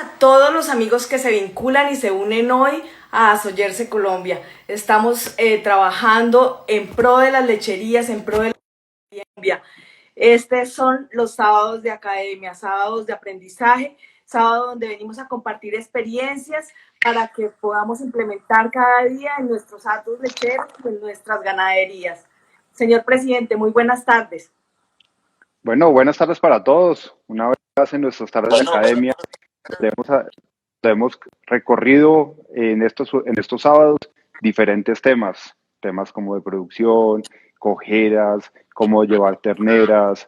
A todos los amigos que se vinculan y se unen hoy a Asoyerse Colombia. Estamos trabajando en pro de las lecherías, en pro de la Colombia. Estos son los sábados de academia, sábados de aprendizaje, sábados donde venimos a compartir experiencias para que podamos implementar cada día en nuestros hatos lecheros y en nuestras ganaderías. Señor presidente, muy buenas tardes. Bueno, buenas tardes para todos. Una vez más en nuestras tardes de academia, hemos recorrido en estos sábados diferentes temas como de producción, cojeras, cómo llevar terneras,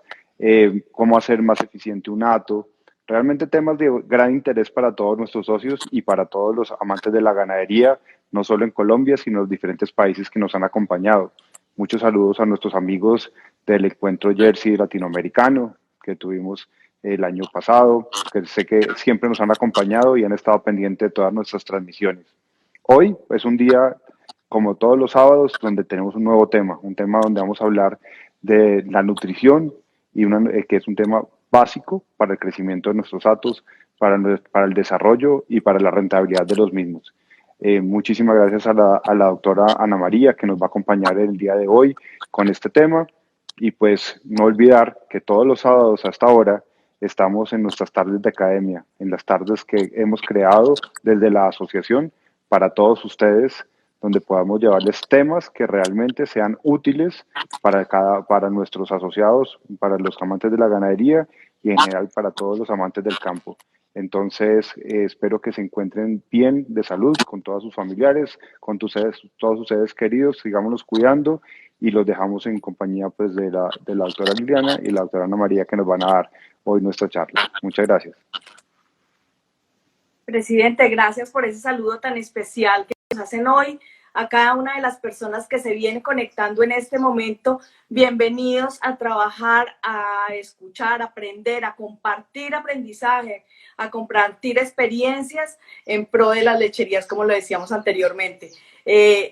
cómo hacer más eficiente un hato. Realmente temas de gran interés para todos nuestros socios y para todos los amantes de la ganadería, no solo en Colombia, sino en los diferentes países que nos han acompañado. Muchos saludos a nuestros amigos del encuentro Jersey latinoamericano que tuvimos el año pasado, que sé que siempre nos han acompañado y han estado pendientes de todas nuestras transmisiones. Hoy es un día, como todos los sábados, donde tenemos un nuevo tema, un tema donde vamos a hablar de la nutrición que es un tema básico para el crecimiento de nuestros hatos, para el desarrollo y para la rentabilidad de los mismos. Muchísimas gracias a la doctora Ana María que nos va a acompañar el día de hoy con este tema y pues no olvidar que todos los sábados hasta ahora estamos en nuestras tardes de academia, en las tardes que hemos creado desde la asociación para todos ustedes, donde podamos llevarles temas que realmente sean útiles para nuestros asociados, para los amantes de la ganadería y en general para todos los amantes del campo. Entonces, espero que se encuentren bien de salud con todos sus familiares, con todos sus seres queridos, sigámonos cuidando y los dejamos en compañía pues, de la doctora Liliana y la doctora Ana María que nos van a dar hoy nuestra charla. Muchas gracias. Presidente, gracias por ese saludo tan especial que nos hacen hoy. A cada una de las personas que se viene conectando en este momento, bienvenidos a trabajar, a escuchar, a aprender, a compartir aprendizaje, a compartir experiencias en pro de las lecherías, como lo decíamos anteriormente.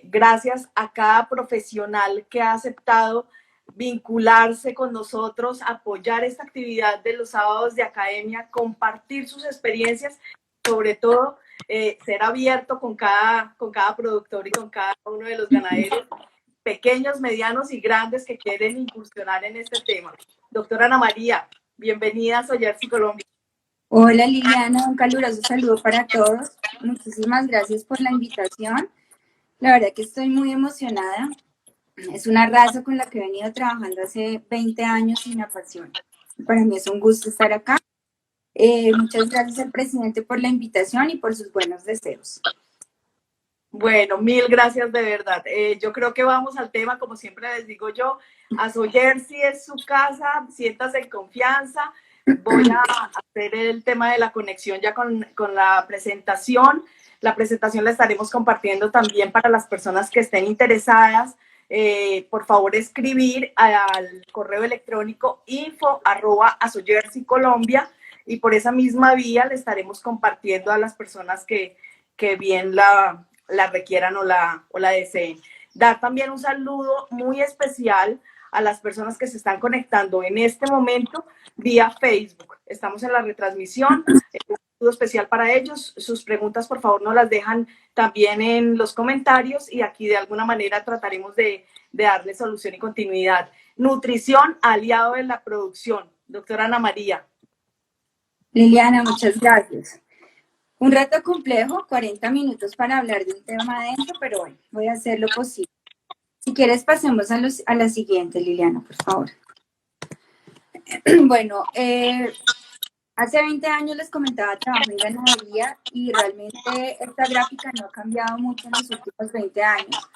Gracias a cada profesional que ha aceptado vincularse con nosotros, apoyar esta actividad de los sábados de academia, compartir sus experiencias, sobre todo ser abierto con cada productor y con cada uno de los ganaderos, pequeños, medianos y grandes que quieren incursionar en este tema. Doctora Ana María, bienvenida a Soyersi Colombia. Hola Liliana, un caluroso saludo para todos. Muchísimas gracias por la invitación. La verdad que estoy muy emocionada. Es una raza con la que he venido trabajando hace 20 años y me apasiona. Para mí es un gusto estar acá. Muchas gracias al presidente por la invitación y por sus buenos deseos. Bueno, mil gracias de verdad. Yo creo que vamos al tema, como siempre les digo yo, Asoyersi es su casa, siéntase en confianza. Voy a hacer el tema de la conexión ya con la presentación. La presentación la estaremos compartiendo también para las personas que estén interesadas. Por favor, escribir al correo electrónico info@asoyersicolombia y por esa misma vía le estaremos compartiendo a las personas que bien la requieran o la deseen. Dar también un saludo muy especial a las personas que se están conectando en este momento vía Facebook. Estamos en la retransmisión. Un saludo especial para ellos. Sus preguntas, por favor, nos las dejan también en los comentarios y aquí de alguna manera trataremos de darle solución y continuidad. Nutrición, aliado en la producción. Doctora Ana María. Liliana, muchas gracias. Un reto complejo, 40 minutos para hablar de un tema denso, pero bueno, voy a hacer lo posible. Si quieres, pasemos a la siguiente, Liliana, por favor. Bueno, hace 20 años les comentaba trabajo en ganadería y realmente esta gráfica no ha cambiado mucho en los últimos 20 años.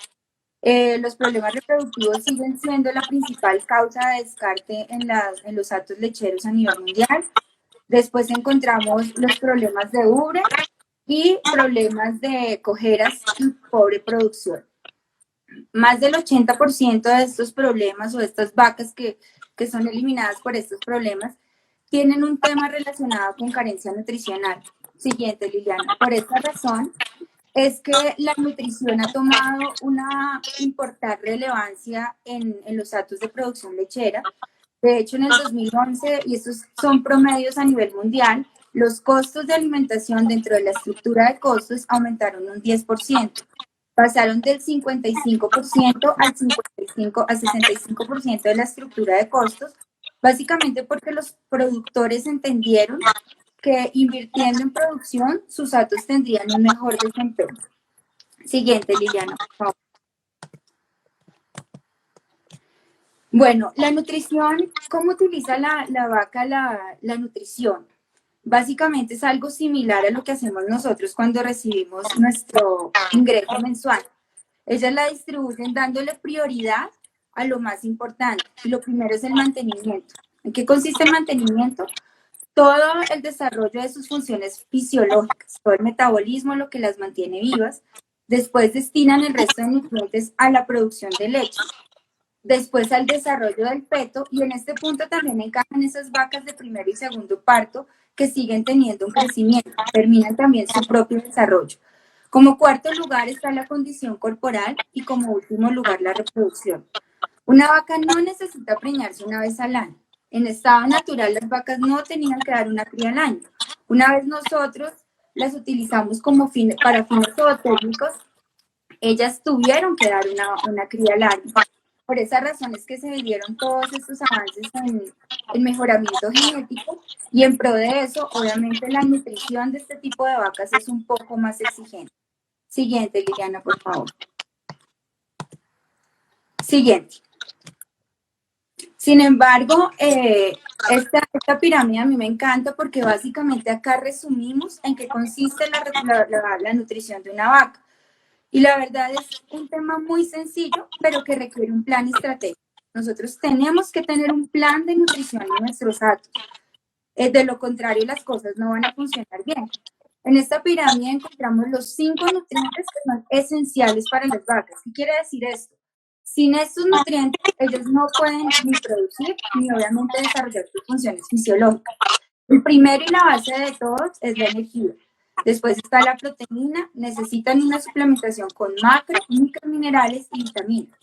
Los problemas reproductivos siguen siendo la principal causa de descarte en los hatos lecheros a nivel mundial. Después encontramos los problemas de ubre y problemas de cojeras y pobre producción. Más del 80% de estos problemas o de estas vacas que son eliminadas por estos problemas tienen un tema relacionado con carencia nutricional. Siguiente, Liliana. Por esta razón es que la nutrición ha tomado una importante relevancia en los datos de producción lechera. De hecho, en el 2011, y estos son promedios a nivel mundial, los costos de alimentación dentro de la estructura de costos aumentaron un 10%. Pasaron del 55% al 65% de la estructura de costos, básicamente porque los productores entendieron que invirtiendo en producción, sus datos tendrían un mejor desempeño. Siguiente, Liliana, por favor. Bueno, la nutrición, ¿cómo utiliza la vaca la nutrición? Básicamente es algo similar a lo que hacemos nosotros cuando recibimos nuestro ingreso mensual. Ellas la distribuyen dándole prioridad a lo más importante. Y lo primero es el mantenimiento. ¿En qué consiste el mantenimiento? Todo el desarrollo de sus funciones fisiológicas, todo el metabolismo, lo que las mantiene vivas. Después destinan el resto de nutrientes a la producción de leche. Después al desarrollo del feto, y en este punto también encajan esas vacas de primero y segundo parto que siguen teniendo un crecimiento, terminan también su propio desarrollo. Como cuarto lugar está la condición corporal y como último lugar la reproducción. Una vaca no necesita preñarse una vez al año. En estado natural las vacas no tenían que dar una cría al año. Una vez nosotros las utilizamos para fines zootécnicos, ellas tuvieron que dar una cría al año. Por esa razón es que se dieron todos estos avances en mejoramiento genético, y en pro de eso, obviamente, la nutrición de este tipo de vacas es un poco más exigente. Siguiente, Liliana, por favor. Siguiente. Sin embargo, esta pirámide a mí me encanta porque básicamente acá resumimos en qué consiste la nutrición de una vaca. Y la verdad es un tema muy sencillo, pero que requiere un plan estratégico. Nosotros tenemos que tener un plan de nutrición en nuestros actos. De lo contrario, las cosas no van a funcionar bien. En esta pirámide encontramos los 5 nutrientes que son esenciales para las vacas. ¿Qué quiere decir esto? Sin estos nutrientes, ellos no pueden ni producir ni obviamente desarrollar sus funciones fisiológicas. El primero y la base de todos es la energía. Después está la proteína, necesitan una suplementación con macro, microminerales y vitaminas.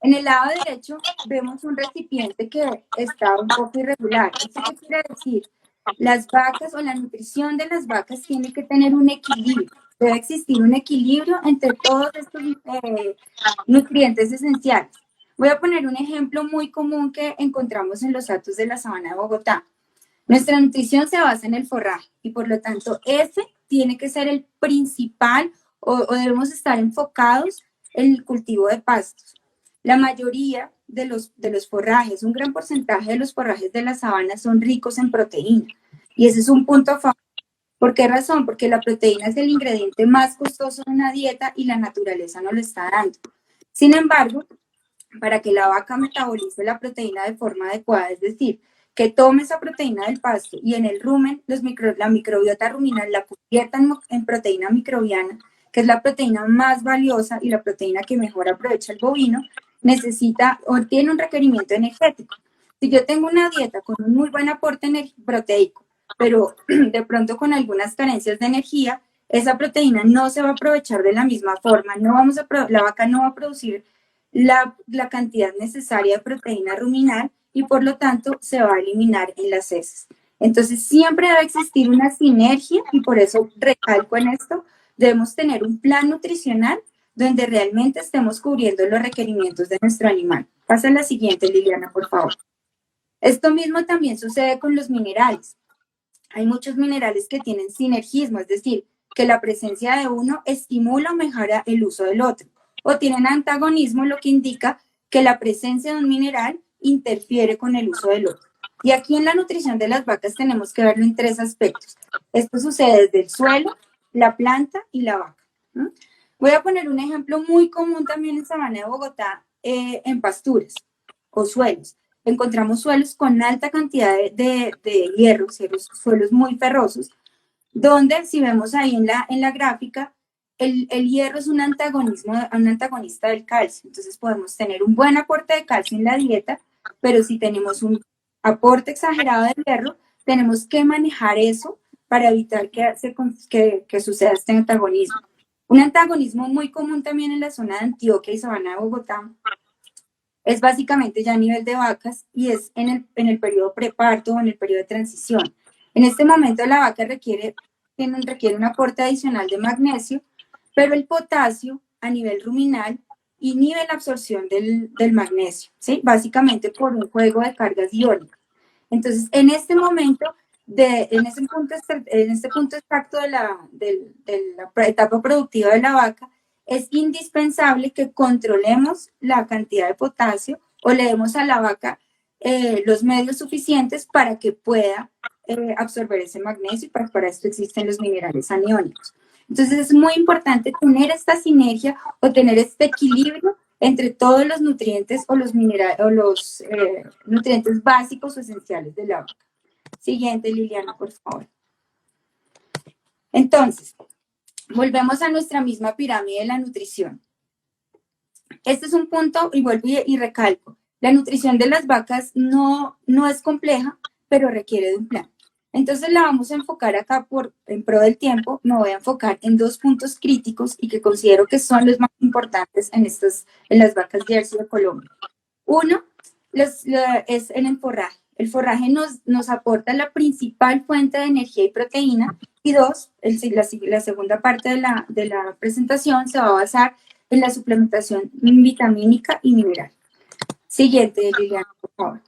En el lado derecho vemos un recipiente que está un poco irregular. ¿Esto qué quiere decir? Las vacas o la nutrición de las vacas tiene que tener un equilibrio. Debe existir un equilibrio entre todos estos nutrientes esenciales. Voy a poner un ejemplo muy común que encontramos en los hatos de la sabana de Bogotá. Nuestra nutrición se basa en el forraje y por lo tanto ese tiene que ser el principal o debemos estar enfocados en el cultivo de pastos. La mayoría de los forrajes, un gran porcentaje de los forrajes de la sabana son ricos en proteína y ese es un punto a favor. ¿Por qué razón? Porque la proteína es el ingrediente más costoso de una dieta y la naturaleza no lo está dando. Sin embargo, para que la vaca metabolice la proteína de forma adecuada, es decir, que tome esa proteína del pasto y en el rumen, la microbiota ruminal la convierta en proteína microbiana, que es la proteína más valiosa y la proteína que mejor aprovecha el bovino, necesita o tiene un requerimiento energético. Si yo tengo una dieta con un muy buen aporte proteico, pero de pronto con algunas carencias de energía, esa proteína no se va a aprovechar de la misma forma, la vaca no va a producir la cantidad necesaria de proteína ruminal y por lo tanto se va a eliminar en las heces. Entonces siempre debe existir una sinergia y por eso recalco en esto, debemos tener un plan nutricional donde realmente estemos cubriendo los requerimientos de nuestro animal. Pasa a la siguiente, Liliana, por favor. Esto mismo también sucede con los minerales. Hay muchos minerales que tienen sinergismo, es decir, que la presencia de uno estimula o mejora el uso del otro, o tienen antagonismo, lo que indica que la presencia de un mineral interfiere con el uso del otro. Y aquí en la nutrición de las vacas tenemos que verlo en 3 aspectos. Esto sucede desde el suelo, la planta y la vaca. Voy a poner un ejemplo muy común también en Sabana de Bogotá, en pasturas o suelos. Encontramos suelos con alta cantidad de hierro, suelos muy ferrosos, donde si vemos ahí en la gráfica, el hierro es un antagonista del calcio. Entonces podemos tener un buen aporte de calcio en la dieta, pero si tenemos un aporte exagerado de hierro, tenemos que manejar eso para evitar que suceda este antagonismo. Un antagonismo muy común también en la zona de Antioquia y Sabana de Bogotá es básicamente ya a nivel de vacas y es en el periodo preparto o en el periodo de transición. En este momento la vaca requiere un aporte adicional de magnesio, pero el potasio a nivel ruminal inhibe la absorción del magnesio, ¿sí? Básicamente por un juego de cargas iónicas. Entonces, en este momento, en este punto exacto de la etapa productiva de la vaca, es indispensable que controlemos la cantidad de potasio o le demos a la vaca los medios suficientes para que pueda absorber ese magnesio, y para esto existen los minerales aniónicos. Entonces es muy importante tener esta sinergia o tener este equilibrio entre todos los nutrientes o los nutrientes básicos o esenciales de la vaca. Siguiente, Liliana, por favor. Entonces, volvemos a nuestra misma pirámide de la nutrición. Este es un punto, y vuelvo y recalco, la nutrición de las vacas no es compleja, pero requiere de un plan. Entonces la vamos a enfocar acá en pro del tiempo. Me voy a enfocar en 2 puntos críticos y que considero que son los más importantes en las vacas Jersey de Colombia. Uno es en el forraje. El forraje nos aporta la principal fuente de energía y proteína. Y 2, la segunda parte de la presentación se va a basar en la suplementación vitamínica y mineral. Siguiente, Liliana, por favor.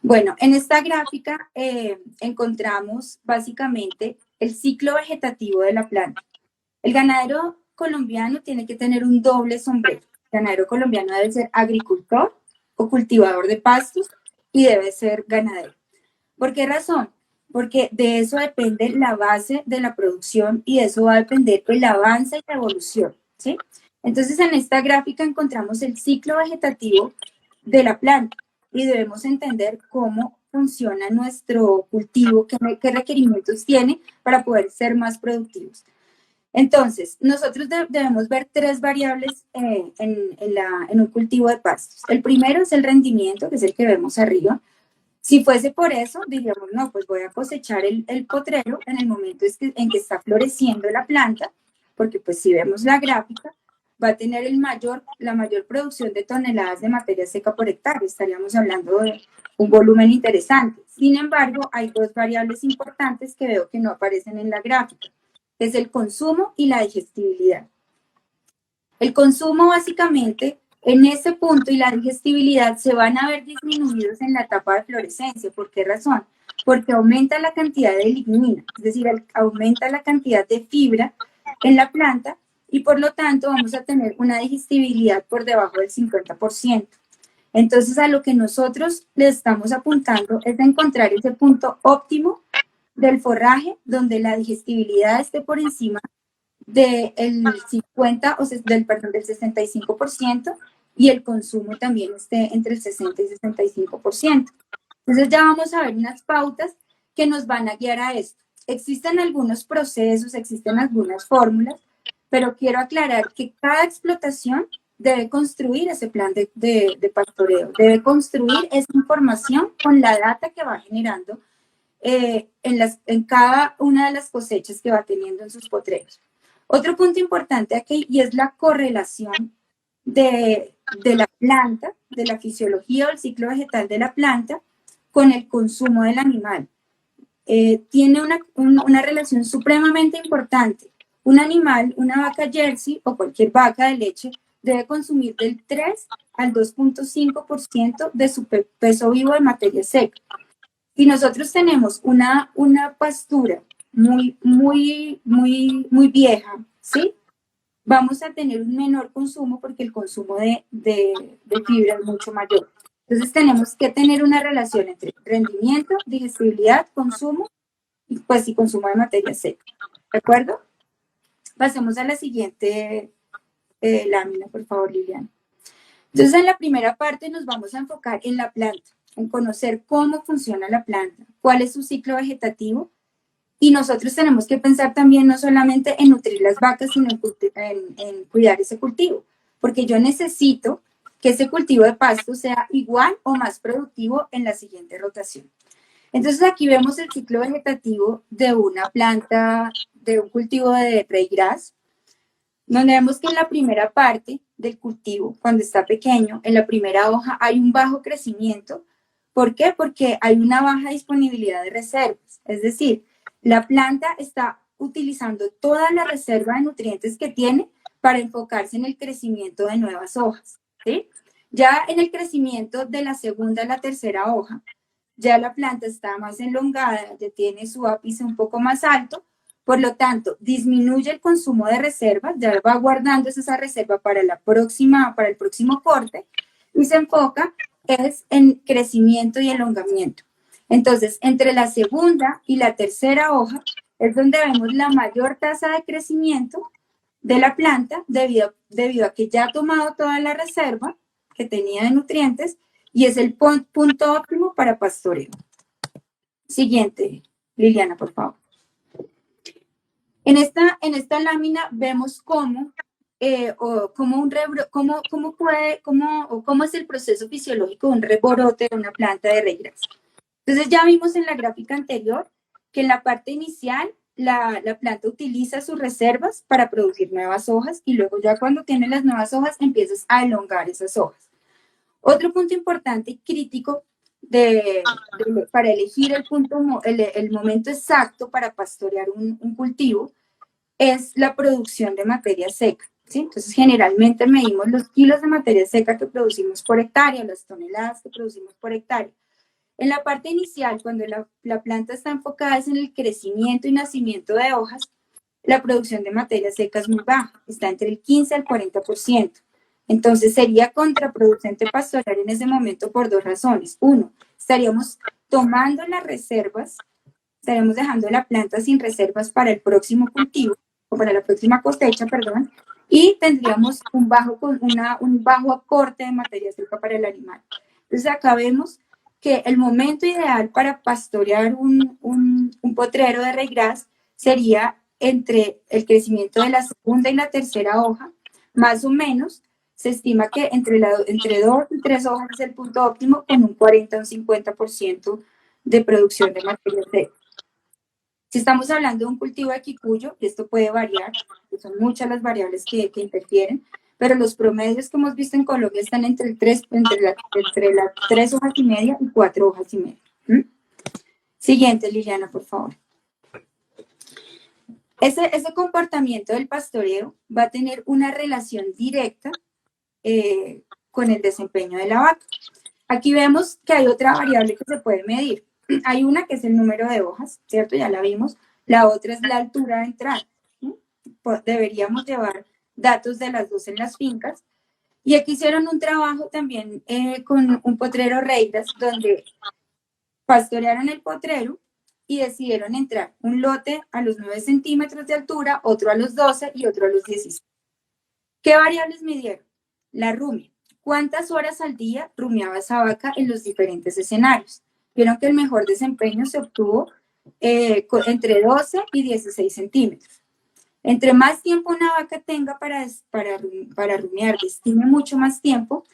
Bueno, en esta gráfica encontramos básicamente el ciclo vegetativo de la planta. El ganadero colombiano tiene que tener un doble sombrero. El ganadero colombiano debe ser agricultor o cultivador de pastos y debe ser ganadero. ¿Por qué razón? Porque de eso depende la base de la producción y de eso va a depender el avance y la evolución, ¿sí? Entonces, en esta gráfica encontramos el ciclo vegetativo de la planta y debemos entender cómo funciona nuestro cultivo, qué requerimientos tiene para poder ser más productivos. Entonces, nosotros debemos ver 3 variables en un cultivo de pastos. El primero es el rendimiento, que es el que vemos arriba. Si fuese por eso, diríamos, no, pues voy a cosechar el potrero en el momento en que está floreciendo la planta, porque pues si vemos la gráfica, va a tener la mayor producción de toneladas de materia seca por hectárea. Estaríamos hablando de un volumen interesante. Sin embargo, hay 2 variables importantes que veo que no aparecen en la gráfica, que es el consumo y la digestibilidad. El consumo básicamente en ese punto y la digestibilidad se van a ver disminuidos en la etapa de florescencia. ¿Por qué razón? Porque aumenta la cantidad de lignina, es decir, aumenta la cantidad de fibra en la planta y por lo tanto vamos a tener una digestibilidad por debajo del 50%. Entonces a lo que nosotros le estamos apuntando es a encontrar ese punto óptimo del forraje donde la digestibilidad esté por encima del 65% y el consumo también esté entre el 60 y 65%. Entonces ya vamos a ver unas pautas que nos van a guiar a esto. Existen algunos procesos, existen algunas fórmulas, pero quiero aclarar que cada explotación debe construir ese plan de pastoreo, debe construir esa información con la data que va generando en cada una de las cosechas que va teniendo en sus potreros. Otro punto importante aquí y es la correlación de la planta, de la fisiología o el ciclo vegetal de la planta con el consumo del animal. Tiene una relación supremamente importante. Un animal, una vaca Jersey o cualquier vaca de leche debe consumir del 3 al 2.5% de su peso vivo de materia seca. Si nosotros tenemos una pastura muy vieja, ¿sí? Vamos a tener un menor consumo porque el consumo de fibra es mucho mayor. Entonces tenemos que tener una relación entre rendimiento, digestibilidad, consumo y consumo de materia seca. ¿De acuerdo? Pasemos a la siguiente lámina, por favor, Liliana. Entonces en la primera parte nos vamos a enfocar en la planta, en conocer cómo funciona la planta, cuál es su ciclo vegetativo. Y nosotros tenemos que pensar también no solamente en nutrir las vacas, sino en cuidar ese cultivo, porque yo necesito que ese cultivo de pasto sea igual o más productivo en la siguiente rotación. Entonces aquí vemos el ciclo vegetativo de una planta, de un cultivo de ryegrass, donde vemos que en la primera parte del cultivo, cuando está pequeño, en la primera hoja hay un bajo crecimiento, ¿Por qué? Porque hay una baja disponibilidad de reservas. Es decir, la planta está utilizando toda la reserva de nutrientes que tiene para enfocarse en el crecimiento de nuevas hojas, ¿sí? Ya en el crecimiento de la segunda a la tercera hoja, ya la planta está más elongada, ya tiene su ápice un poco más alto, por lo tanto, disminuye el consumo de reservas, ya va guardando esa reserva para para el próximo corte, y se enfoca es en crecimiento y elongamiento. Entonces, entre la segunda y la tercera hoja es donde vemos la mayor tasa de crecimiento de la planta debido a que ya ha tomado toda la reserva que tenía de nutrientes y es el punto óptimo para pastoreo. Siguiente, Liliana, por favor. En esta lámina vemos cómo es el proceso fisiológico de un rebrote de una planta de regras. Entonces ya vimos en la gráfica anterior que en la parte inicial la planta utiliza sus reservas para producir nuevas hojas y luego ya cuando tiene las nuevas hojas empiezas a elongar esas hojas. Otro punto importante y crítico para elegir el momento exacto para pastorear un cultivo es la producción de materia seca, ¿sí? Entonces, generalmente medimos los kilos de materia seca que producimos por hectárea, las toneladas que producimos por hectárea. En la parte inicial, cuando la planta está enfocada en el crecimiento y nacimiento de hojas, la producción de materia seca es muy baja, está entre el 15 al 40%. Entonces, sería contraproducente pastorear en ese momento por dos razones. Uno, estaríamos tomando las reservas, estaríamos dejando la planta sin reservas para el próximo cultivo, o para la próxima cosecha, perdón, y tendríamos un bajo aporte de materia seca para el animal. Entonces, acá vemos que el momento ideal para pastorear un potrero de regras sería entre el crecimiento de la segunda y la tercera hoja, más o menos. Se estima que entre 2 y 3 hojas es el punto óptimo con un 40 o un 50% de producción de materia seca. Si estamos hablando de un cultivo de quicuyo, esto puede variar, son muchas las variables que interfieren, pero los promedios que hemos visto en Colombia están entre las 3 hojas y media y 4 hojas y media. Siguiente, Liliana, por favor. Ese comportamiento del pastoreo va a tener una relación directa con el desempeño de la vaca. Aquí vemos que hay otra variable que se puede medir. Hay una que es el número de hojas, ¿cierto? Ya la vimos. La otra es la altura de entrada. Pues deberíamos llevar datos de las dos en las fincas. Y aquí hicieron un trabajo también con un potrero Reidas, donde pastorearon el potrero y decidieron entrar un lote a los 9 centímetros de altura, otro a los 12 y otro a los 16. ¿Qué variables midieron? La rumia. ¿Cuántas horas al día rumiaba esa vaca en los diferentes escenarios? Vieron que el mejor desempeño se obtuvo entre 12 y 16 centímetros. Entre más tiempo una vaca tenga para rumiar, destine mucho más tiempo,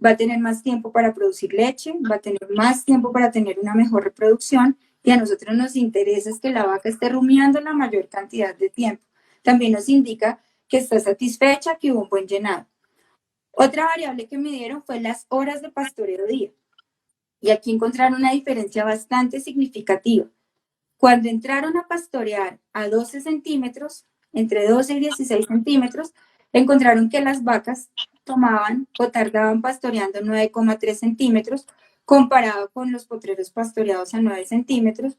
va a tener más tiempo para producir leche, va a tener más tiempo para tener una mejor reproducción y a nosotros nos interesa es que la vaca esté rumiando la mayor cantidad de tiempo. También nos indica que está satisfecha, que hubo un buen llenado. Otra variable que midieron fue las horas de pastoreo día. Y aquí encontraron una diferencia bastante significativa. Cuando entraron a pastorear a 12 centímetros, entre 12 y 16 centímetros, encontraron que las vacas tomaban o tardaban pastoreando 9,3 centímetros, comparado con los potreros pastoreados a 9 centímetros,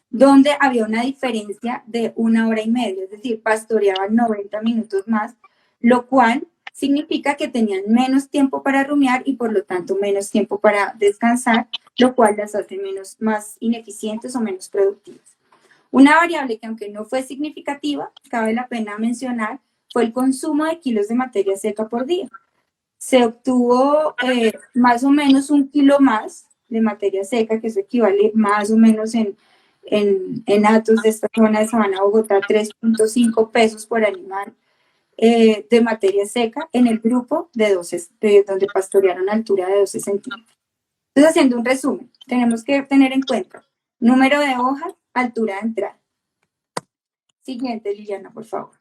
donde había una diferencia de 1 hora y media, es decir, pastoreaban 90 minutos más, lo cual significa que tenían menos tiempo para rumiar y por lo tanto menos tiempo para descansar, lo cual las hace más ineficientes o menos productivas. Una variable que aunque no fue significativa, cabe la pena mencionar, fue el consumo de kilos de materia seca por día. Se obtuvo más o menos 1 kilo más de materia seca, que eso equivale más o menos en datos de esta zona de Sabana, Bogotá, 3.5 pesos por animal de materia seca en el grupo de donde pastorearon a altura de 12 centímetros. Entonces, haciendo un resumen, tenemos que tener en cuenta número de hojas, altura de entrada. Siguiente, Liliana, por favor.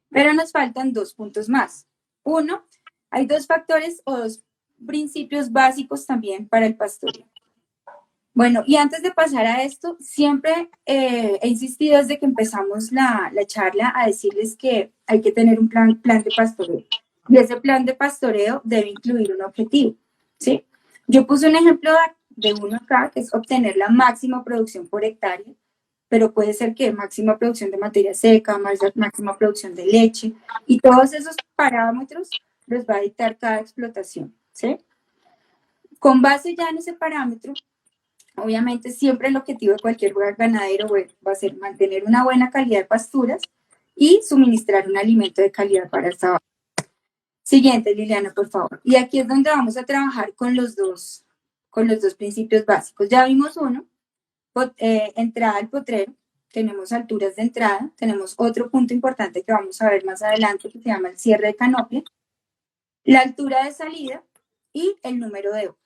Pero nos faltan 2 puntos más. Uno, hay 2 factores o 2 principios básicos también para el pastoreo. Bueno, y antes de pasar a esto, siempre he insistido desde que empezamos la charla a decirles que hay que tener un plan de pastoreo. Y ese plan de pastoreo debe incluir un objetivo, ¿sí? Yo puse un ejemplo de uno acá, que es obtener la máxima producción por hectárea, pero puede ser que máxima producción de materia seca, máxima producción de leche, y todos esos parámetros los va a dictar cada explotación, ¿sí? Con base ya en ese parámetro, obviamente siempre el objetivo de cualquier ganadero va a ser mantener una buena calidad de pasturas y suministrar un alimento de calidad para esta vaca. Siguiente, Liliana, por favor. Y aquí es donde vamos a trabajar con los dos principios básicos. Ya vimos uno, entrada al potrero, tenemos alturas de entrada, tenemos otro punto importante que vamos a ver más adelante que se llama el cierre de canopia, la altura de salida y el número de hojas.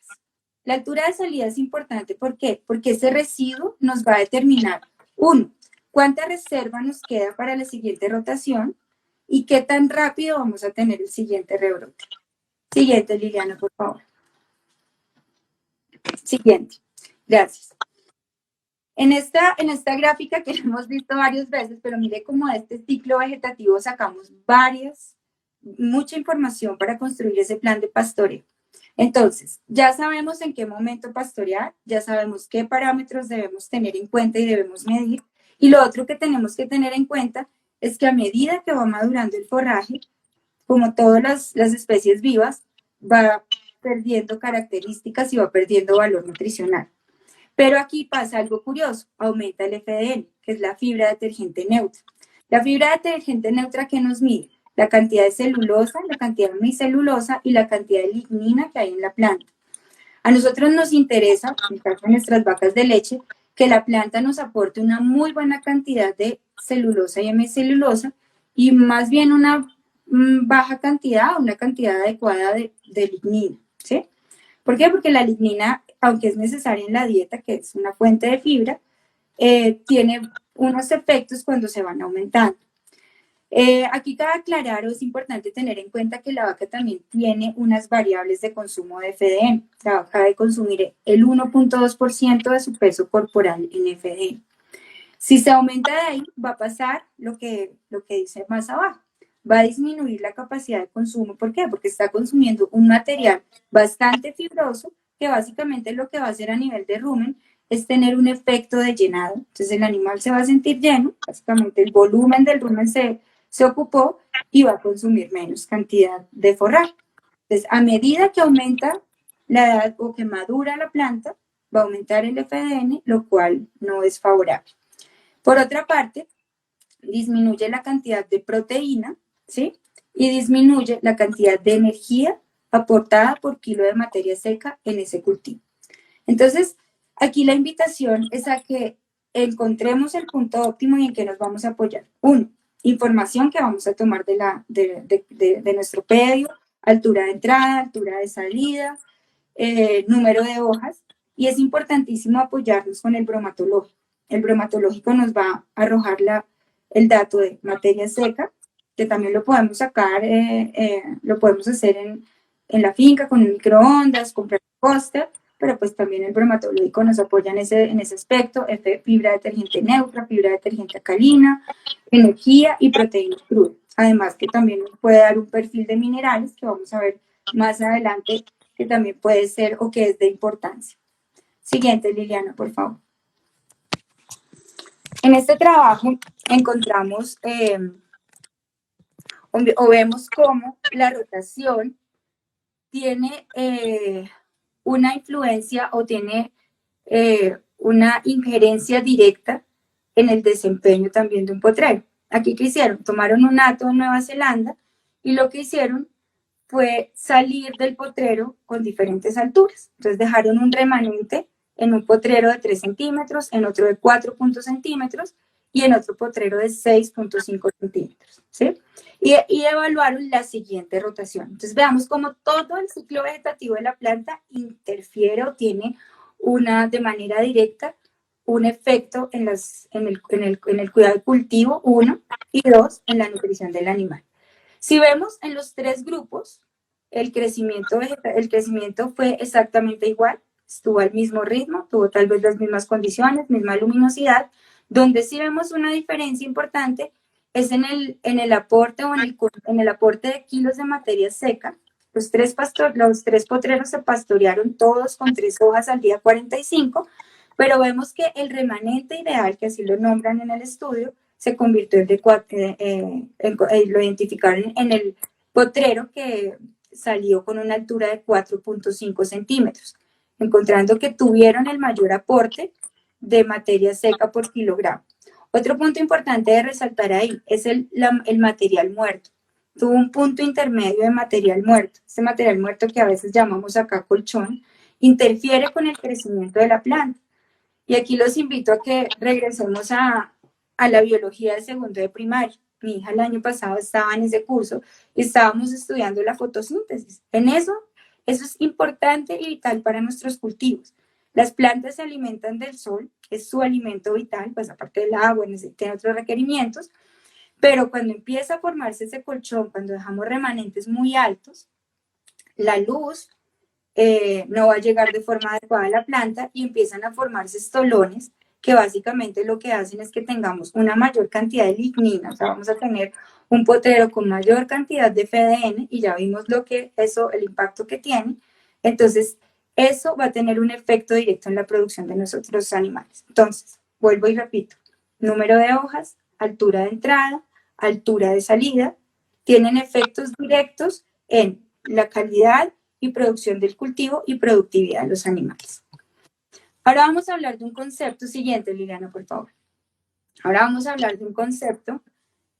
La altura de salida es importante, ¿por qué? Porque ese residuo nos va a determinar, uno, cuánta reserva nos queda para la siguiente rotación y qué tan rápido vamos a tener el siguiente rebrote. Siguiente, Liliana, por favor. Siguiente. Gracias. En esta gráfica que hemos visto varias veces, pero mire cómo de este ciclo vegetativo sacamos mucha información para construir ese plan de pastoreo. Entonces, ya sabemos en qué momento pastorear, ya sabemos qué parámetros debemos tener en cuenta y debemos medir. Y lo otro que tenemos que tener en cuenta es que a medida que va madurando el forraje, como todas las especies vivas, va perdiendo características y va perdiendo valor nutricional. Pero aquí pasa algo curioso, aumenta el FDN, que es la fibra detergente neutra. La fibra detergente neutra, ¿qué nos mide? La cantidad de celulosa, la cantidad de hemicelulosa y la cantidad de lignina que hay en la planta. A nosotros nos interesa, en el caso de nuestras vacas de leche, que la planta nos aporte una muy buena cantidad de celulosa y hemicelulosa y más bien una baja cantidad, una cantidad adecuada de lignina, ¿sí? ¿Por qué? Porque la lignina, aunque es necesaria en la dieta, que es una fuente de fibra, tiene unos efectos cuando se van aumentando. Aquí cabe aclarar o es importante tener en cuenta que la vaca también tiene unas variables de consumo de FDN. La vaca debe consumir el 1.2% de su peso corporal en FDN. Si se aumenta de ahí, va a pasar lo que dice más abajo. Va a disminuir la capacidad de consumo. ¿Por qué? Porque está consumiendo un material bastante fibroso que básicamente lo que va a hacer a nivel de rumen es tener un efecto de llenado. Entonces el animal se va a sentir lleno, básicamente el volumen del rumen se ocupó y va a consumir menos cantidad de forraje. Entonces, a medida que aumenta la edad o que madura la planta, va a aumentar el FDN, lo cual no es favorable. Por otra parte, disminuye la cantidad de proteína, ¿sí? Y disminuye la cantidad de energía aportada por kilo de materia seca en ese cultivo. Entonces, aquí la invitación es a que encontremos el punto óptimo y en que nos vamos a apoyar. Uno, información que vamos a tomar de nuestro predio, altura de entrada, altura de salida, número de hojas, y es importantísimo apoyarnos con el bromatológico. El bromatológico nos va a arrojar el dato de materia seca, que también lo podemos sacar, lo podemos hacer en la finca con un microondas, comprar póster, pero pues también el bromatológico nos apoya en ese aspecto, fibra detergente neutra, fibra detergente alcalina, energía y proteínas crudas. Además que también nos puede dar un perfil de minerales que vamos a ver más adelante que también puede ser o que es de importancia. Siguiente, Liliana, por favor. En este trabajo encontramos o vemos cómo la rotación tiene una influencia o tiene una injerencia directa en el desempeño también de un potrero. Aquí, ¿qué hicieron? Tomaron un hato de Nueva Zelanda y lo que hicieron fue salir del potrero con diferentes alturas. Entonces dejaron un remanente en un potrero de 3 centímetros, en otro de 4.0 centímetros y en otro potrero de 6.5 centímetros, ¿sí? Y evaluaron la siguiente rotación. Entonces veamos cómo todo el ciclo vegetativo de la planta interfiere o tiene de manera directa un efecto en el cuidado del cultivo, 1, y 2, en la nutrición del animal. Si vemos en los 3 grupos, el crecimiento fue exactamente igual. estuvo al mismo ritmo, tuvo tal vez las mismas condiciones, misma luminosidad. Donde sí vemos una diferencia importante es en el aporte o en el aporte de kilos de materia seca. Los tres potreros se pastorearon todos con 3 hojas al día 45, pero vemos que el remanente ideal, que así lo nombran en el estudio, se convirtió lo identificaron en el potrero que salió con una altura de 4.5 centímetros, encontrando que tuvieron el mayor aporte de materia seca por kilogramo. Otro punto importante de resaltar ahí es el material muerto. Tuvo un punto intermedio de material muerto. Este material muerto, que a veces llamamos acá colchón, interfiere con el crecimiento de la planta. Y aquí los invito a que regresemos a la biología de segundo de primaria. Mi hija el año pasado estaba en ese curso y estábamos estudiando la fotosíntesis. En eso es importante y vital para nuestros cultivos. Las plantas se alimentan del sol, es su alimento vital, pues aparte del agua, tiene otros requerimientos, pero cuando empieza a formarse ese colchón, cuando dejamos remanentes muy altos, la luz no va a llegar de forma adecuada a la planta y empiezan a formarse estolones que básicamente lo que hacen es que tengamos una mayor cantidad de lignina, o sea, vamos a tener un potrero con mayor cantidad de FDN y ya vimos el impacto que tiene. Entonces, eso va a tener un efecto directo en la producción de nosotros animales. Entonces, vuelvo y repito, número de hojas, altura de entrada, altura de salida, tienen efectos directos en la calidad y producción del cultivo y productividad de los animales. Ahora vamos a hablar de un concepto siguiente, Liliana, por favor. Ahora vamos a hablar de un concepto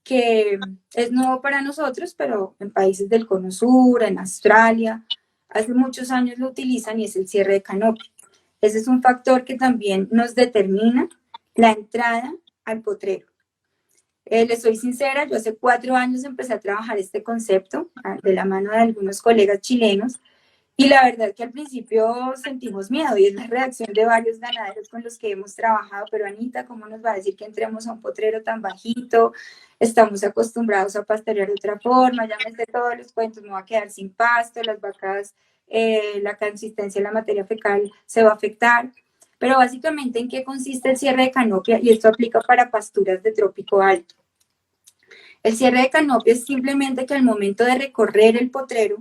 que es nuevo para nosotros, pero en países del Cono Sur, en Australia, hace muchos años lo utilizan y es el cierre de canopia. Ese es un factor que también nos determina la entrada al potrero. Les soy sincera, yo hace 4 años empecé a trabajar este concepto de la mano de algunos colegas chilenos y la verdad que al principio sentimos miedo y es la reacción de varios ganaderos con los que hemos trabajado, pero Anita, ¿cómo nos va a decir que entremos a un potrero tan bajito? Estamos acostumbrados a pastorear de otra forma, ya me sé todos los cuentos, me va a quedar sin pasto, las vacas, la consistencia de la materia fecal se va a afectar. Pero básicamente, ¿en qué consiste el cierre de canopia? Y esto aplica para pasturas de trópico alto. El cierre de canopia es simplemente que al momento de recorrer el potrero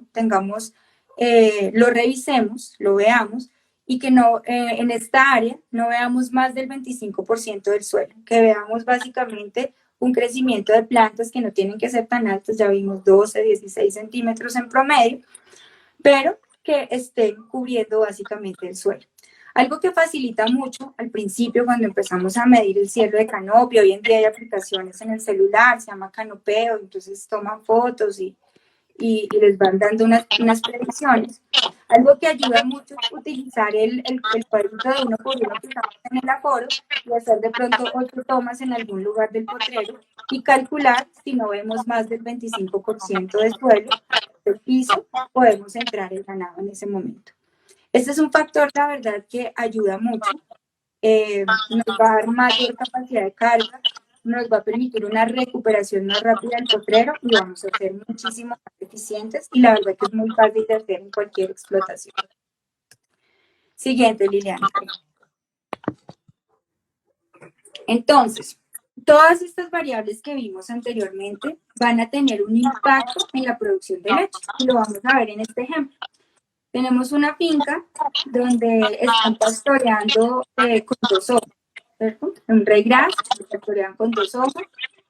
lo revisemos, lo veamos y que no, en esta área no veamos más del 25% del suelo, que veamos básicamente un crecimiento de plantas que no tienen que ser tan altas, ya vimos 12, 16 centímetros en promedio, pero que estén cubriendo básicamente el suelo. Algo que facilita mucho al principio cuando empezamos a medir el cierre de canopia, hoy en día hay aplicaciones en el celular, se llama Canopeo, entonces toman fotos y les van dando unas predicciones. Algo que ayuda mucho es utilizar el cuadrito de 1 por 1 que estamos en el aforo y hacer de pronto 8 tomas en algún lugar del potrero y calcular si no vemos más del 25% de suelo del piso, podemos entrar el ganado en ese momento. Este es un factor, la verdad, que ayuda mucho. Nos va a dar mayor capacidad de carga, nos va a permitir una recuperación más rápida del potrero y vamos a ser muchísimo más eficientes y la verdad que es muy fácil de hacer en cualquier explotación. Siguiente, Liliana. Entonces, todas estas variables que vimos anteriormente van a tener un impacto en la producción de leche y lo vamos a ver en este ejemplo. Tenemos una finca donde están pastoreando con 2 hojas, ¿cierto? Un ryegrass, pastorean con 2 hojas.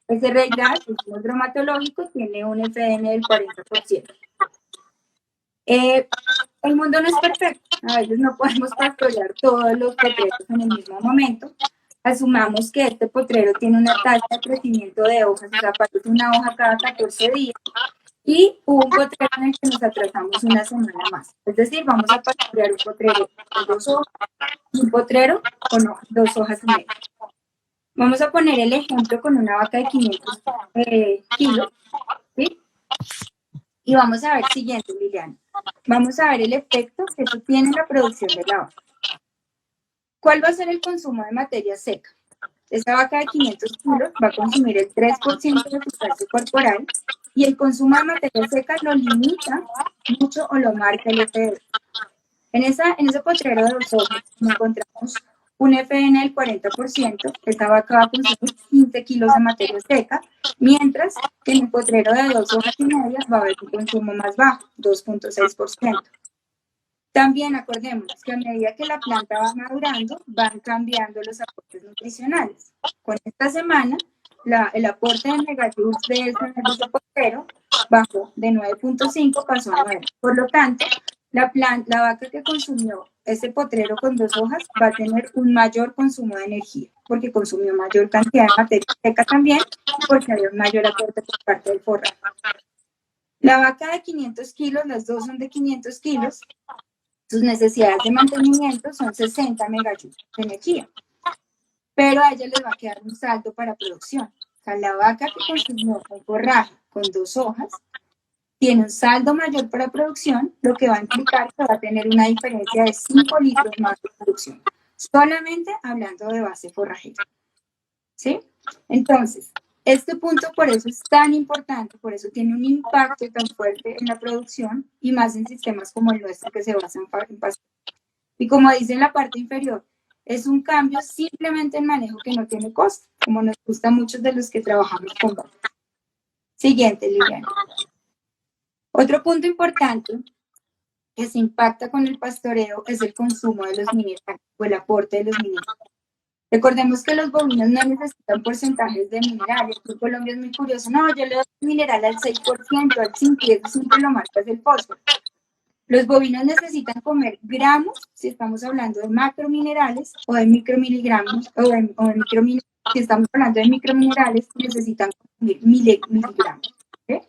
Ese ryegrass, el bromatológico, tiene un FDN del 40%. El mundo no es perfecto. A veces no podemos pastorear todos los potreros en el mismo momento. Asumamos que este potrero tiene una tasa de crecimiento de hojas, o sea, aparece una hoja cada 14 días. Y hubo un potrero en el que nos atrasamos una semana más. Es decir, vamos a pastorear un potrero con 2 hojas y un potrero con 2 hojas y media. Vamos a poner el ejemplo con una vaca de 500 kilos, ¿sí? Y vamos a ver siguiente, Liliana. Vamos a ver el efecto que eso tiene en la producción de la vaca. ¿Cuál va a ser el consumo de materia seca? Esta vaca de 500 kilos va a consumir el 3% de su peso corporal y el consumo de materia seca lo limita mucho o lo marca el FDN. En ese potrero de 2 hojas encontramos un FN del 40%, esta vaca va a consumir 15 kilos de materia seca, mientras que en el potrero de 2 hojas y media va a haber un consumo más bajo, 2,6%. También acordémonos que a medida que la planta va madurando, van cambiando los aportes nutricionales. Con esta semana, el aporte de megajoules de ese potrero bajó de 9,5 pasó a 9. Por lo tanto, la vaca que consumió ese potrero con 2 hojas va a tener un mayor consumo de energía, porque consumió mayor cantidad de materia seca también, porque había un mayor aporte por parte del forraje. La vaca de 500 kilos, las dos son de 500 kilos, sus necesidades de mantenimiento son 60 megajoules de energía, pero a ella les va a quedar un saldo para producción. O sea, la vaca que consumió un forraje con 2 hojas tiene un saldo mayor para producción, lo que va a implicar que va a tener una diferencia de 5 litros más de producción, solamente hablando de base forrajera. ¿Sí? Entonces, este punto por eso es tan importante, por eso tiene un impacto tan fuerte en la producción y más en sistemas como el nuestro que se basan en pastos. Y como dice en la parte inferior, es un cambio simplemente en manejo que no tiene costo, como nos gusta a muchos de los que trabajamos con vacas. Siguiente, Liliana. Otro punto importante que se impacta con el pastoreo es el consumo de los minerales o el aporte de los minerales. Recordemos que los bovinos no necesitan porcentajes de minerales. En Colombia es muy curioso. No, yo le doy mineral al 6%, al 5%, y eso siempre lo marca es el fósforo. Los bovinos necesitan comer gramos, si estamos hablando de macrominerales, o de micromiligramos, o de microminerales, si estamos hablando de microminerales, necesitan consumir miligramos. ¿Okay?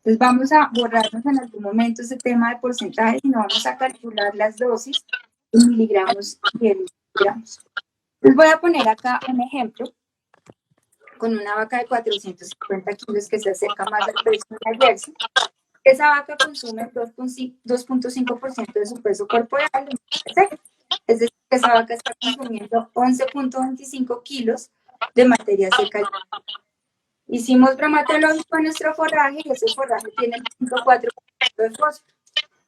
Entonces vamos a borrarnos en algún momento ese tema de porcentajes y no vamos a calcular las dosis en miligramos y en miligramos. Les voy a poner acá un ejemplo con una vaca de 450 kilos que se acerca más al peso de la Jersey. Esa vaca consume 2,5% de su peso corporal, es decir, que esa vaca está consumiendo 11,25 kilos de materia seca. Hicimos bromatológico en nuestro forraje y ese forraje tiene el 0,4% de fósforo.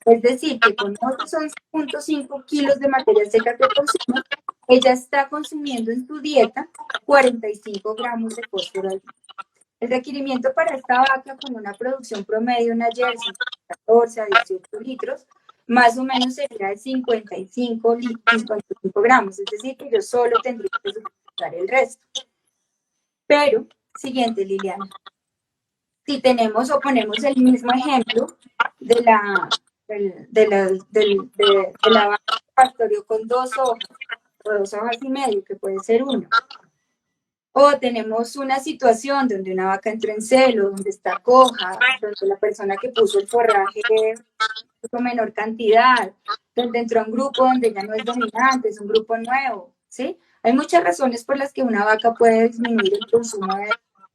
Es decir, que con otros 11,5 kilos de materia seca que consume, ella está consumiendo en su dieta 45 gramos de fósforo al día. El requerimiento para esta vaca con una producción promedio, una Jersey, de 14 a 18 litros, más o menos sería de 55 gramos. Es decir, que yo solo tendría que suministrar el resto. Pero, siguiente, Liliana. Si tenemos o ponemos el mismo ejemplo de la vaca que pastoreó con 2 hojas o 2,5 hojas, que puede ser uno. O tenemos una situación donde una vaca entró en celo, donde está coja, donde la persona que puso el forraje puso menor cantidad, donde entró a un grupo donde ya no es dominante, es un grupo nuevo, ¿sí? Hay muchas razones por las que una vaca puede disminuir el consumo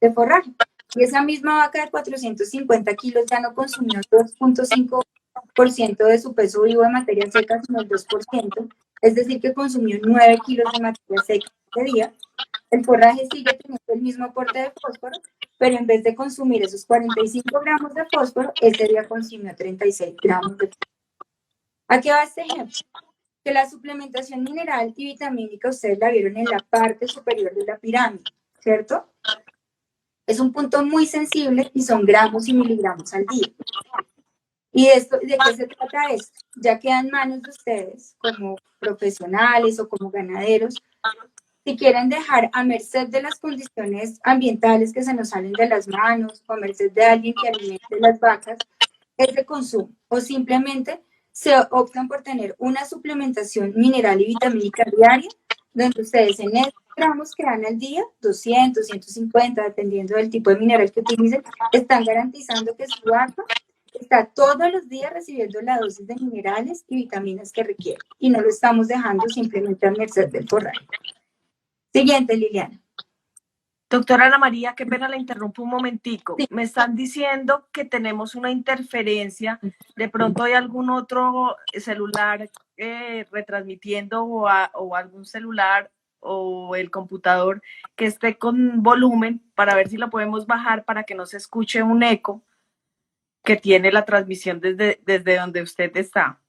de forraje. Y esa misma vaca de 450 kilos ya no consumió 2,5% de su peso vivo de materia seca, sino el 2%, es decir, que consumió 9 kilos de materia seca ese día. El forraje sigue teniendo el mismo aporte de fósforo, pero en vez de consumir esos 45 gramos de fósforo, ese día consumió 36 gramos de fósforo. ¿A qué va este ejemplo? Que la suplementación mineral y vitamínica ustedes la vieron en la parte superior de la pirámide, ¿cierto? Es un punto muy sensible y son gramos y miligramos al día. ¿Y de qué se trata esto? Ya queda en manos de ustedes, como profesionales o como ganaderos, si quieren dejar a merced de las condiciones ambientales que se nos salen de las manos, o a merced de alguien que alimente las vacas, ese consumo, o simplemente se optan por tener una suplementación mineral y vitamínica diaria, donde ustedes en estos gramos que dan al día, 200, 150, dependiendo del tipo de mineral que utilicen, están garantizando que su vaca está todos los días recibiendo la dosis de minerales y vitaminas que requiere, y no lo estamos dejando simplemente a merced del forraje. Siguiente, Liliana. Doctora Ana María, qué pena la interrumpo un momentico. Sí. Me están diciendo que tenemos una interferencia. De pronto hay algún otro celular retransmitiendo o algún celular o el computador que esté con volumen para ver si lo podemos bajar para que no se escuche un eco que tiene la transmisión desde donde usted está.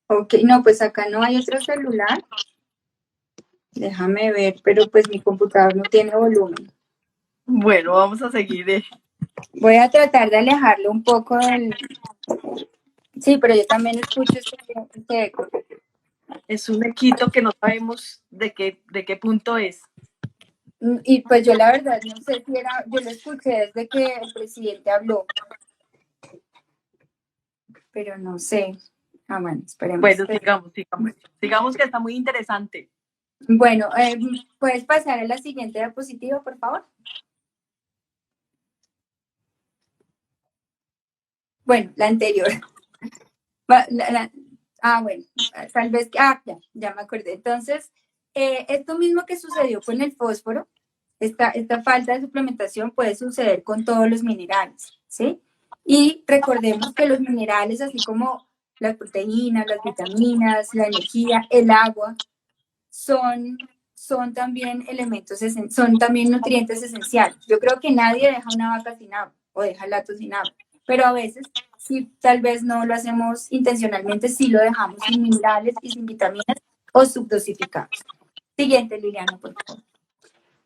Ok, no, pues acá no hay otro celular. Déjame ver, pero pues mi computador no tiene volumen. Bueno, vamos a seguir. Voy a tratar de alejarlo un poco del... Sí, pero yo también escucho este eco. Es un equito que no sabemos de qué punto es. Y pues yo la verdad no sé si era, yo lo escuché desde que el presidente habló, pero no sé. Ah, bueno, esperemos. Bueno, sigamos que está muy interesante. Bueno, ¿puedes pasar a la siguiente diapositiva, por favor? Bueno, la anterior. Bueno, tal vez, ya me acordé. Entonces, esto mismo que sucedió con el fósforo, esta falta de suplementación puede suceder con todos los minerales, ¿sí? Y recordemos que los minerales, así como las proteínas, las vitaminas, la energía, el agua, son también elementos, son también nutrientes esenciales. Yo creo que nadie deja una vaca sin agua o deja el lato sin agua, pero a veces, si tal vez no lo hacemos intencionalmente, sí lo dejamos sin minerales y sin vitaminas o subdosificados. Siguiente, Liliana, por favor.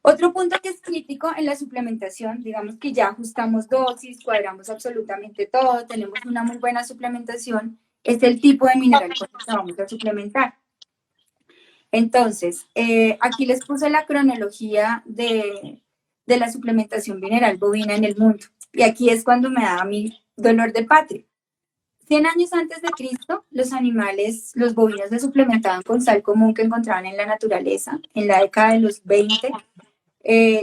Otro punto que es crítico en la suplementación, digamos que ya ajustamos dosis, cuadramos absolutamente todo, tenemos una muy buena suplementación, es el tipo de mineral con el que vamos a suplementar. Entonces, aquí les puse la cronología de la suplementación mineral bovina en el mundo. Y aquí es cuando me da a mí dolor de patria. 100 años antes de Cristo, los animales, los bovinos se suplementaban con sal común que encontraban en la naturaleza. En la década de los 20,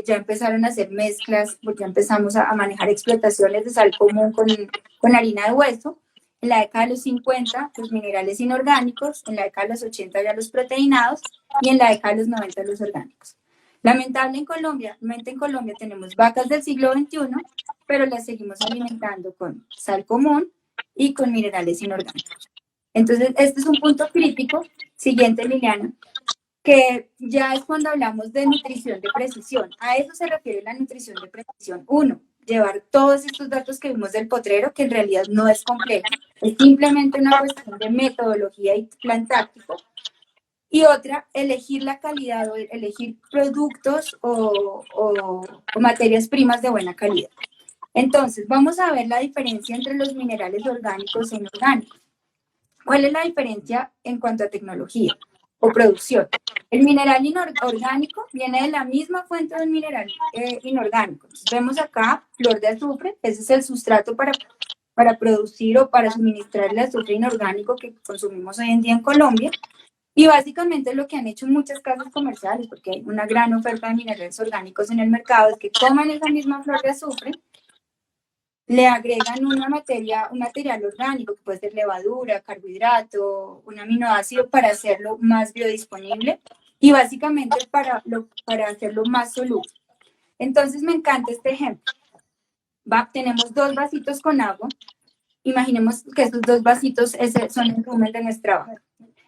ya empezaron a hacer mezclas, porque ya empezamos a manejar explotaciones de sal común con harina de hueso. En la década de los 50, los minerales inorgánicos. En la década de los 80, ya los proteinados. Y en la década de los 90, los orgánicos. Lamentablemente en Colombia tenemos vacas del siglo XXI, pero las seguimos alimentando con sal común y con minerales inorgánicos. Entonces, este es un punto crítico. Siguiente, Liliana, que ya es cuando hablamos de nutrición de precisión. A eso se refiere la nutrición de precisión. Uno, llevar todos estos datos que vimos del potrero, que en realidad no es complejo, es simplemente una cuestión de metodología y plan táctico. Y otra, elegir la calidad o elegir productos o materias primas de buena calidad. Entonces, vamos a ver la diferencia entre los minerales orgánicos e inorgánicos. ¿Cuál es la diferencia en cuanto a tecnología o producción? El mineral orgánico viene de la misma fuente del mineral inorgánico. Entonces, vemos acá flor de azufre, ese es el sustrato para producir o para suministrar el azufre inorgánico que consumimos hoy en día en Colombia. Y básicamente lo que han hecho muchas casas comerciales, porque hay una gran oferta de minerales orgánicos en el mercado, es que toman esa misma flor de azufre, le agregan un material orgánico, que puede ser levadura, carbohidrato, un aminoácido, para hacerlo más biodisponible y básicamente para hacerlo más soluble. Entonces me encanta este ejemplo. Tenemos 2 vasitos con agua. Imaginemos que estos 2 vasitos son el rumen de nuestra vaca.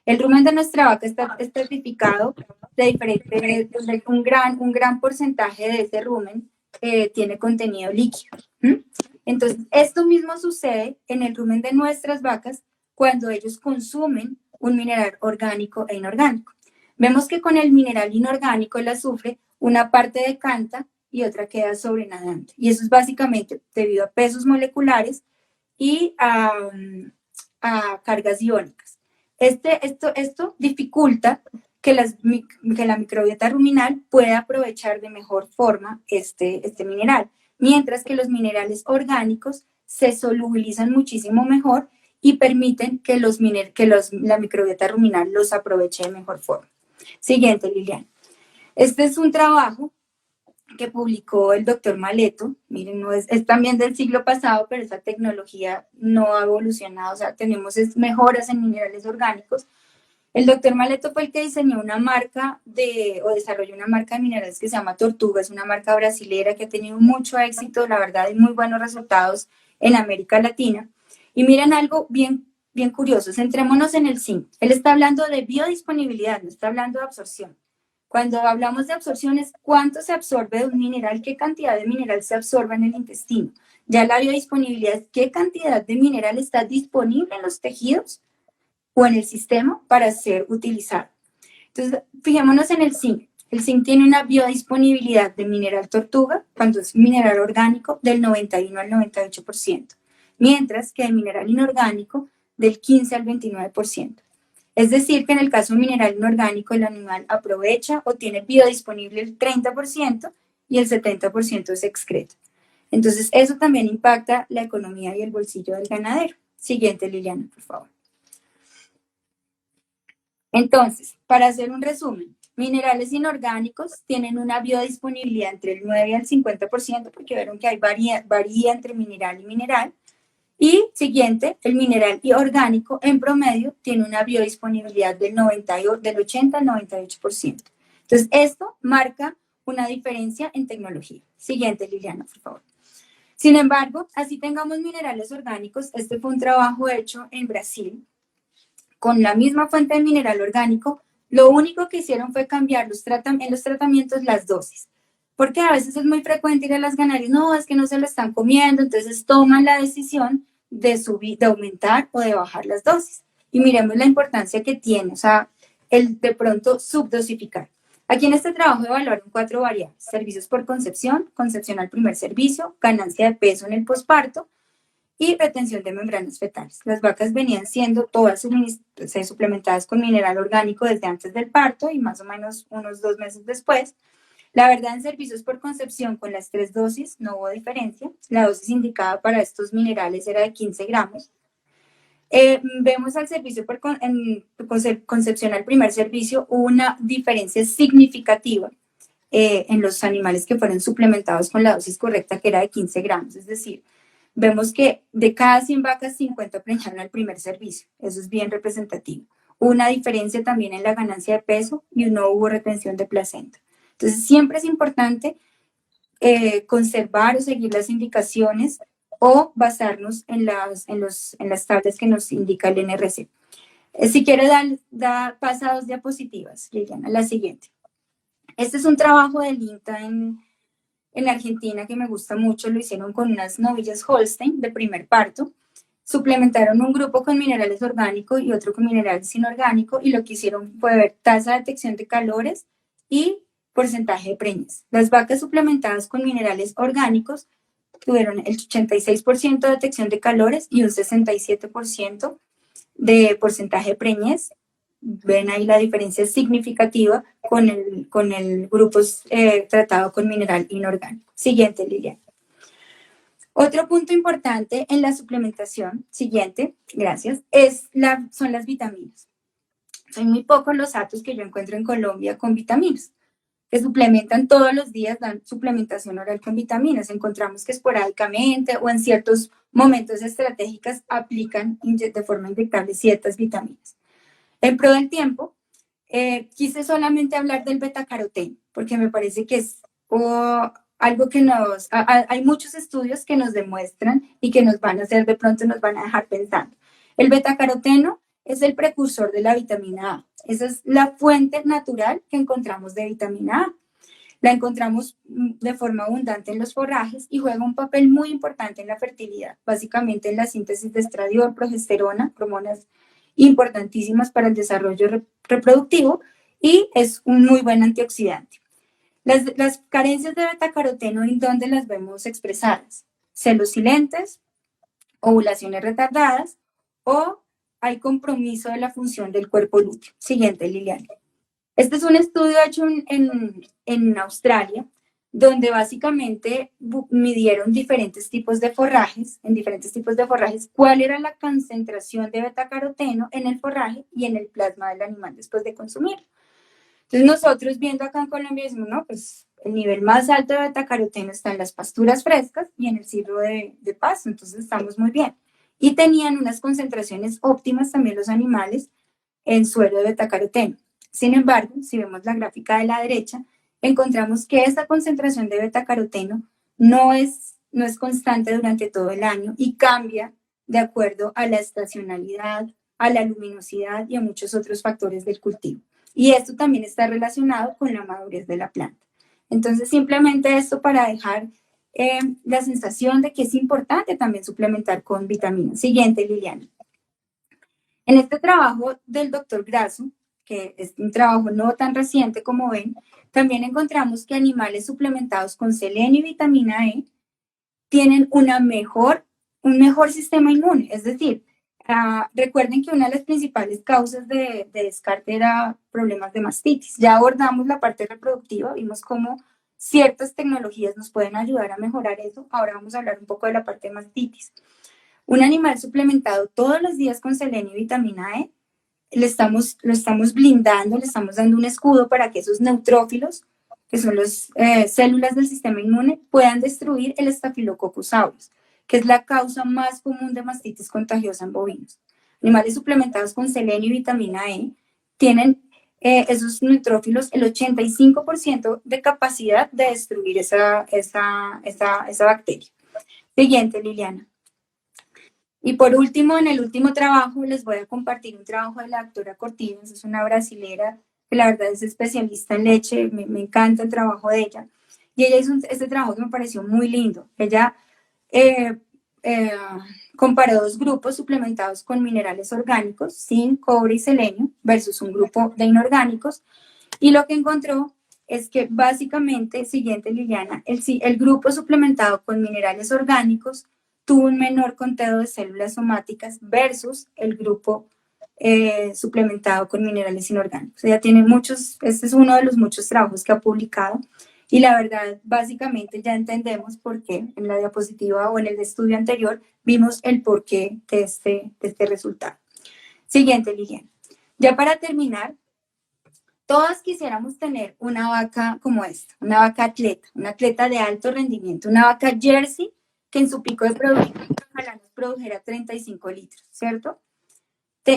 El rumen de nuestra vaca está estratificado de diferente, un gran porcentaje de ese rumen tiene contenido líquido. Entonces, esto mismo sucede en el rumen de nuestras vacas cuando ellos consumen un mineral orgánico e inorgánico. Vemos que con el mineral inorgánico, el azufre, una parte decanta y otra queda sobrenadante. Y eso es básicamente debido a pesos moleculares y a cargas iónicas. Esto dificulta que la microbiota ruminal pueda aprovechar de mejor forma este mineral, mientras que los minerales orgánicos se solubilizan muchísimo mejor y permiten que la microbiota ruminal los aproveche de mejor forma. Siguiente, Liliana. Este es un trabajo que publicó el doctor Maleto. Miren, no es también del siglo pasado, pero esa tecnología no ha evolucionado, o sea, tenemos mejoras en minerales orgánicos. El doctor Maleto fue el que diseñó una marca desarrolló una marca de minerales que se llama Tortuga, es una marca brasilera que ha tenido mucho éxito, la verdad, y muy buenos resultados en América Latina. Y miren algo bien curioso, centrémonos en el zinc. Él está hablando de biodisponibilidad, no está hablando de absorción. Cuando hablamos de absorción es cuánto se absorbe de un mineral, qué cantidad de mineral se absorbe en el intestino. Ya la biodisponibilidad es qué cantidad de mineral está disponible en los tejidos o en el sistema para ser utilizado. Entonces, fijémonos en el zinc. El zinc tiene una biodisponibilidad de mineral tortuga, cuando es mineral orgánico, del 91 al 98%, mientras que de mineral inorgánico, del 15 al 29%. Es decir, que en el caso mineral inorgánico, el animal aprovecha o tiene biodisponible el 30% y el 70% es excreto. Entonces, eso también impacta la economía y el bolsillo del ganadero. Siguiente, Liliana, por favor. Entonces, para hacer un resumen, minerales inorgánicos tienen una biodisponibilidad entre el 9 y el 50%, porque vieron que hay varía entre mineral y mineral. Y siguiente, el mineral orgánico en promedio tiene una biodisponibilidad del 80 al 98%. Entonces, esto marca una diferencia en tecnología. Siguiente, Liliana, por favor. Sin embargo, así tengamos minerales orgánicos, este fue un trabajo hecho en Brasil, con la misma fuente de mineral orgánico, lo único que hicieron fue cambiar en los tratamientos las dosis. Porque a veces es muy frecuente ir a las ganaderías, no, es que no se lo están comiendo, entonces toman la decisión de aumentar o de bajar las dosis. Y miremos la importancia que tiene, o sea, el de pronto subdosificar. Aquí en este trabajo evaluaron 4 variables: servicios por concepción, concepción al primer servicio, ganancia de peso en el posparto y retención de membranas fetales. Las vacas venían siendo todas suplementadas con mineral orgánico desde antes del parto y más o menos unos 2 meses después. La verdad, en servicios por concepción con las 3 dosis no hubo diferencia. La dosis indicada para estos minerales era de 15 gramos. Vemos al servicio por concepción al primer servicio, hubo una diferencia significativa en los animales que fueron suplementados con la dosis correcta, que era de 15 gramos. Es decir, vemos que de cada 100 vacas, 50 preñaron al primer servicio. Eso es bien representativo. Hubo una diferencia también en la ganancia de peso y no hubo retención de placenta. Entonces, siempre es importante conservar o seguir las indicaciones o basarnos en las tablas que nos indica el NRC. Si quiere, pasa 2 diapositivas, Liliana, la siguiente. Este es un trabajo del INTA en Argentina que me gusta mucho. Lo hicieron con unas novillas Holstein de primer parto. Suplementaron un grupo con minerales orgánicos y otro con minerales inorgánicos, y lo que hicieron fue ver tasa de detección de calores y porcentaje de preñez. Las vacas suplementadas con minerales orgánicos tuvieron el 86% de detección de calores y un 67% de porcentaje de preñez. Ven ahí la diferencia significativa con el grupo tratado con mineral inorgánico. Siguiente, Liliana. Otro punto importante en la suplementación, siguiente, gracias, son las vitaminas. Son muy pocos los datos que yo encuentro en Colombia con vitaminas, que suplementan todos los días, dan suplementación oral con vitaminas. Encontramos que esporádicamente o en ciertos momentos estratégicos aplican de forma inyectable ciertas vitaminas. En pro del tiempo, quise solamente hablar del betacaroteno, porque me parece que es algo que hay muchos estudios que nos demuestran y que nos van a hacer, de pronto nos van a dejar pensando. El betacaroteno es el precursor de la vitamina A. Esa es la fuente natural que encontramos de vitamina A. La encontramos de forma abundante en los forrajes y juega un papel muy importante en la fertilidad, básicamente en la síntesis de estradiol, progesterona, hormonas importantísimas para el desarrollo reproductivo, y es un muy buen antioxidante. Las carencias de betacaroteno, ¿en dónde las vemos expresadas? Celos silentes, ovulaciones retardadas o hay compromiso de la función del cuerpo lúteo. Siguiente, Liliana. Este es un estudio hecho en Australia, donde básicamente midieron diferentes tipos de forrajes, cuál era la concentración de betacaroteno en el forraje y en el plasma del animal después de consumirlo. Entonces nosotros viendo acá en Colombia decimos, no, pues el nivel más alto de betacaroteno está en las pasturas frescas y en el cirro de pasto, entonces estamos muy bien. Y tenían unas concentraciones óptimas también los animales en suero de betacaroteno. Sin embargo, si vemos la gráfica de la derecha, encontramos que esta concentración de betacaroteno no es constante durante todo el año y cambia de acuerdo a la estacionalidad, a la luminosidad y a muchos otros factores del cultivo. Y esto también está relacionado con la madurez de la planta. Entonces, simplemente esto para dejar la sensación de que es importante también suplementar con vitaminas. Siguiente, Liliana. En este trabajo del doctor Grasso, que es un trabajo no tan reciente como ven, también encontramos que animales suplementados con selenio y vitamina E tienen un mejor sistema inmune. Es decir, recuerden que una de las principales causas de descarte era problemas de mastitis. Ya abordamos la parte reproductiva, vimos cómo ciertas tecnologías nos pueden ayudar a mejorar eso. Ahora vamos a hablar un poco de la parte de mastitis. Un animal suplementado todos los días con selenio y vitamina E, lo estamos blindando, le estamos dando un escudo para que esos neutrófilos, que son las células del sistema inmune, puedan destruir el Staphylococcus aureus, que es la causa más común de mastitis contagiosa en bovinos. Animales suplementados con selenio y vitamina E tienen esos neutrófilos el 85% de capacidad de destruir esa bacteria. Siguiente, Liliana. Y por último, en el último trabajo, les voy a compartir un trabajo de la doctora Cortinas, es una brasilera que la verdad es especialista en leche, me encanta el trabajo de ella. Y ella hizo este trabajo que me pareció muy lindo. Ella comparó dos grupos suplementados con minerales orgánicos, zinc, cobre y selenio, versus un grupo de inorgánicos. Y lo que encontró es que básicamente, siguiente Liliana, el grupo suplementado con minerales orgánicos tuvo un menor conteo de células somáticas versus el grupo suplementado con minerales inorgánicos. Ella tiene este es uno de los muchos trabajos que ha publicado y la verdad, básicamente ya entendemos por qué en la diapositiva o en el estudio anterior vimos el porqué de este resultado. Siguiente, Liliana. Ya para terminar, todas quisiéramos tener una vaca como esta, una vaca atleta, una atleta de alto rendimiento, una vaca Jersey que en su pico de producción ojalá nos produjera 35 litros, ¿cierto?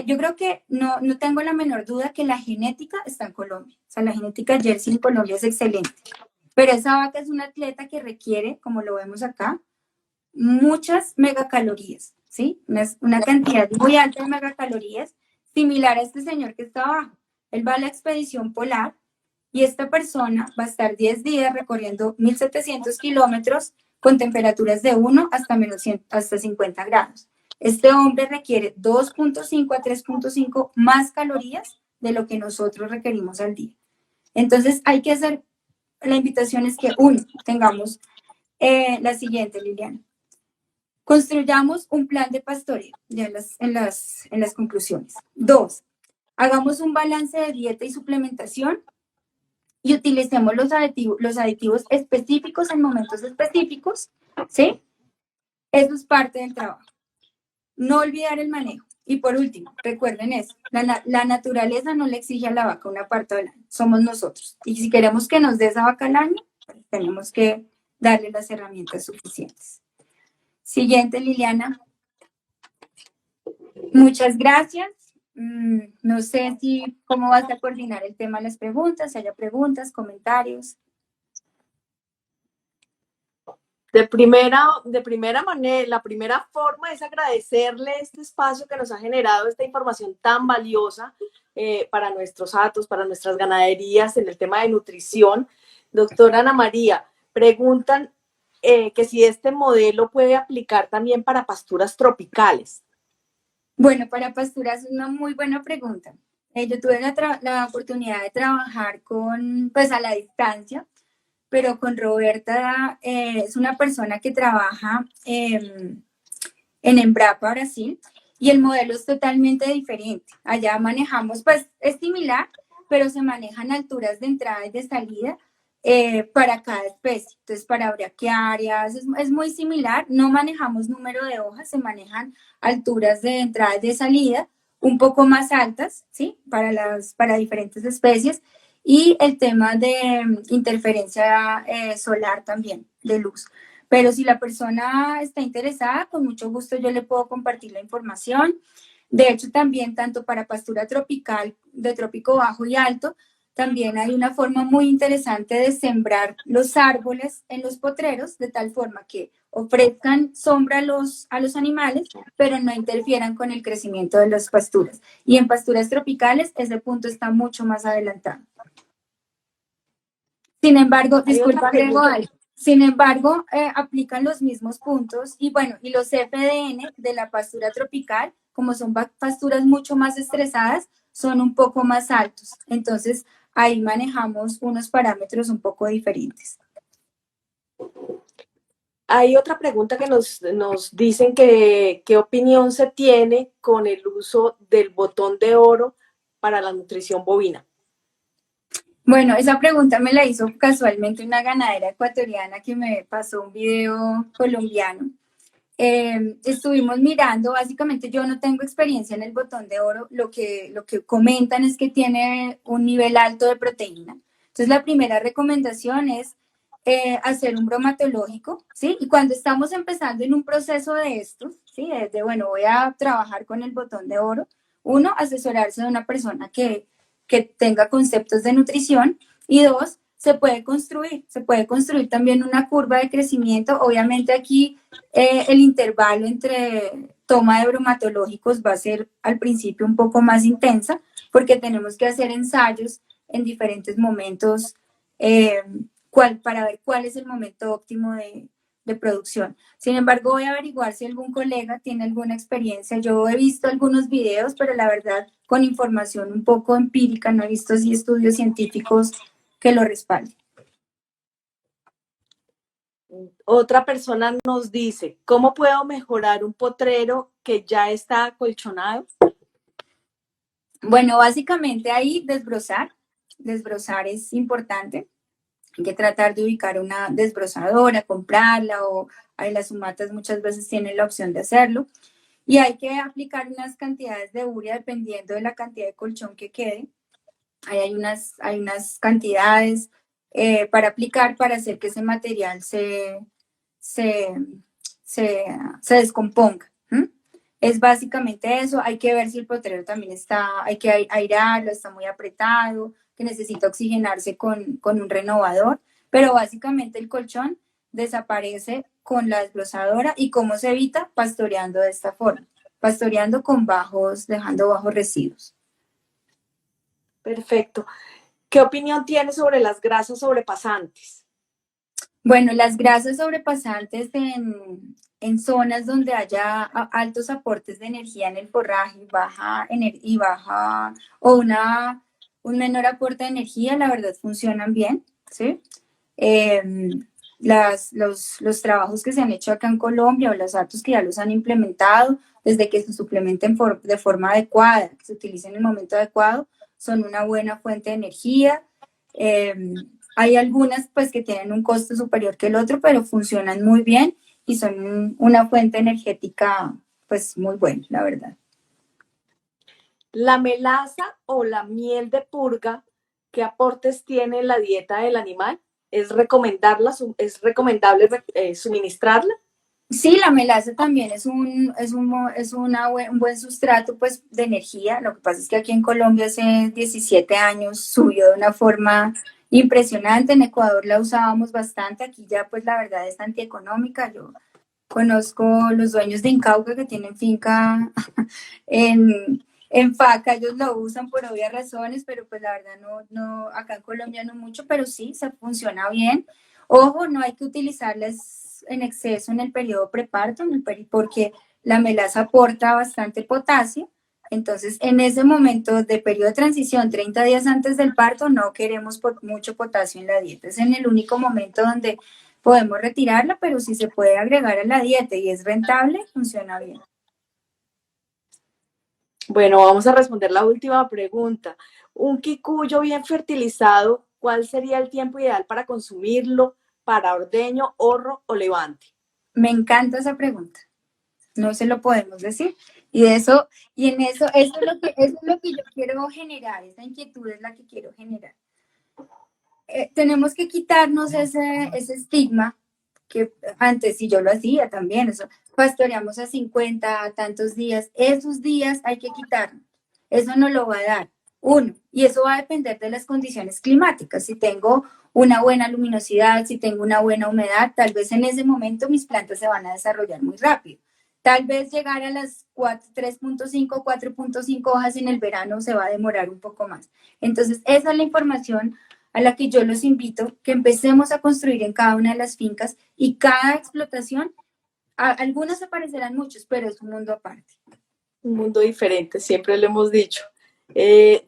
Yo creo que no tengo la menor duda que la genética está en Colombia. O sea, la genética Jersey en Colombia es excelente. Pero esa vaca es una atleta que requiere, como lo vemos acá, muchas megacalorías, ¿sí? Una cantidad muy alta de megacalorías, similar a este señor que está abajo. Él va a la expedición polar y esta persona va a estar 10 días recorriendo 1.700 kilómetros con temperaturas de 1 hasta 50 grados. Este hombre requiere 2.5 a 3.5 más calorías de lo que nosotros requerimos al día. Entonces hay que hacer, la invitación es que tengamos la siguiente, Liliana. Construyamos un plan de pastoreo, ya en las conclusiones. 2, hagamos un balance de dieta y suplementación y utilicemos los aditivos específicos en momentos específicos, ¿sí? Eso es parte del trabajo. No olvidar el manejo. Y por último, recuerden eso, la naturaleza no le exige a la vaca una parte al año, somos nosotros. Y si queremos que nos dé esa vaca al año, pues tenemos que darle las herramientas suficientes. Siguiente, Liliana. Muchas gracias. No sé cómo vas a coordinar el tema de las preguntas, si haya preguntas, comentarios. De primera manera, la primera forma es agradecerle este espacio que nos ha generado esta información tan valiosa para nuestros atos, para nuestras ganaderías en el tema de nutrición. Doctora Ana María, preguntan que si este modelo puede aplicar también para pasturas tropicales. Bueno, para pasturas es una muy buena pregunta. Yo tuve la oportunidad de trabajar a la distancia, pero con Roberta es una persona que trabaja en Embrapa, Brasil, y el modelo es totalmente diferente. Allá manejamos, pues es similar, pero se manejan alturas de entrada y de salida para cada especie. Entonces, para braquiarias es muy similar, no manejamos número de hojas, se manejan alturas de entrada y de salida un poco más altas, ¿sí? Para diferentes especies. Y el tema de interferencia solar también, de luz. Pero si la persona está interesada, con mucho gusto yo le puedo compartir la información. De hecho, también tanto para pastura tropical, de trópico bajo y alto, también hay una forma muy interesante de sembrar los árboles en los potreros, de tal forma que ofrezcan sombra a los animales, pero no interfieran con el crecimiento de las pasturas. Y en pasturas tropicales, ese punto está mucho más adelantado. Sin embargo, disculpa, agrego algo. Sin embargo, aplican los mismos puntos y bueno, y los FDN de la pastura tropical como son pasturas mucho más estresadas, son un poco más altos. Entonces, ahí manejamos unos parámetros un poco diferentes. Hay otra pregunta que nos dicen que qué opinión se tiene con el uso del botón de oro para la nutrición bovina. Bueno, esa pregunta me la hizo casualmente una ganadera ecuatoriana que me pasó un video colombiano. Estuvimos mirando, básicamente yo no tengo experiencia en el botón de oro, lo que comentan es que tiene un nivel alto de proteína. Entonces la primera recomendación es hacer un bromatológico, ¿sí? Y cuando estamos empezando en un proceso de estos, ¿sí? De, bueno, voy a trabajar con el botón de oro, uno, asesorarse de una persona que tenga conceptos de nutrición, y dos, se puede construir también una curva de crecimiento. Obviamente aquí el intervalo entre toma de bromatológicos va a ser al principio un poco más intensa porque tenemos que hacer ensayos en diferentes momentos para ver cuál es el momento óptimo de producción. Sin embargo, voy a averiguar si algún colega tiene alguna experiencia. Yo he visto algunos videos, pero la verdad con información un poco empírica, no he visto así estudios científicos que lo respalden. Otra persona nos dice, ¿cómo puedo mejorar un potrero que ya está acolchonado? Bueno, básicamente ahí desbrozar es importante. Hay que tratar de ubicar una desbrozadora, comprarla, o las sumatas muchas veces tienen la opción de hacerlo. Y hay que aplicar unas cantidades de urea dependiendo de la cantidad de colchón que quede. Ahí hay unas cantidades para aplicar para hacer que ese material se descomponga. Es básicamente eso. Hay que ver si el potrero también hay que airarlo, está muy apretado, que necesita oxigenarse con un renovador, pero básicamente el colchón desaparece con la desbrozadora. ¿Y cómo se evita? Pastoreando de esta forma, pastoreando dejando bajos residuos. Perfecto. ¿Qué opinión tienes sobre las grasas sobrepasantes? Bueno, las grasas sobrepasantes en zonas donde haya altos aportes de energía en el forraje o un menor aporte de energía, la verdad funcionan bien, ¿sí? Los trabajos que se han hecho acá en Colombia o los datos que ya los han implementado, desde que se suplementen de forma adecuada, que se utilicen en el momento adecuado, son una buena fuente de energía. Hay algunas pues que tienen un costo superior que el otro, pero funcionan muy bien y son una fuente energética pues muy buena, la verdad. ¿La melaza o la miel de purga, qué aportes tiene en la dieta del animal? ¿Es recomendable suministrarla? Sí, la melaza también es un buen sustrato pues, de energía. Lo que pasa es que aquí en Colombia hace 17 años subió de una forma impresionante. En Ecuador la usábamos bastante. Aquí ya pues la verdad es antieconómica. Yo conozco los dueños de Incauca que tienen finca en Faca. Ellos lo usan por obvias razones, pero pues la verdad no, acá en Colombia no mucho, pero sí, se funciona bien. Ojo, no hay que utilizarlas en exceso en el periodo preparto, porque la melaza aporta bastante potasio. Entonces, en ese momento de periodo de transición, 30 días antes del parto, no queremos mucho potasio en la dieta. Es en el único momento donde podemos retirarla, pero si se puede agregar a la dieta y es rentable, funciona bien. Bueno, vamos a responder la última pregunta. Un quicuyo bien fertilizado, ¿cuál sería el tiempo ideal para consumirlo para ordeño, horro o levante? Me encanta esa pregunta. No se lo podemos decir. Eso es lo que yo quiero generar, esa inquietud es la que quiero generar. Tenemos que quitarnos ese estigma que antes, si yo lo hacía también, eso, pastoreamos a 50 tantos días, esos días hay que quitarnos, eso no lo va a dar uno, y eso va a depender de las condiciones climáticas. Si tengo una buena luminosidad, si tengo una buena humedad, tal vez en ese momento mis plantas se van a desarrollar muy rápido. Tal vez llegar a las 3.5, 4.5 hojas en el verano se va a demorar un poco más. Entonces, esa es la información a la que yo los invito, que empecemos a construir en cada una de las fincas, y cada explotación, algunos se parecerán muchos, pero es un mundo aparte. Un mundo diferente, siempre lo hemos dicho.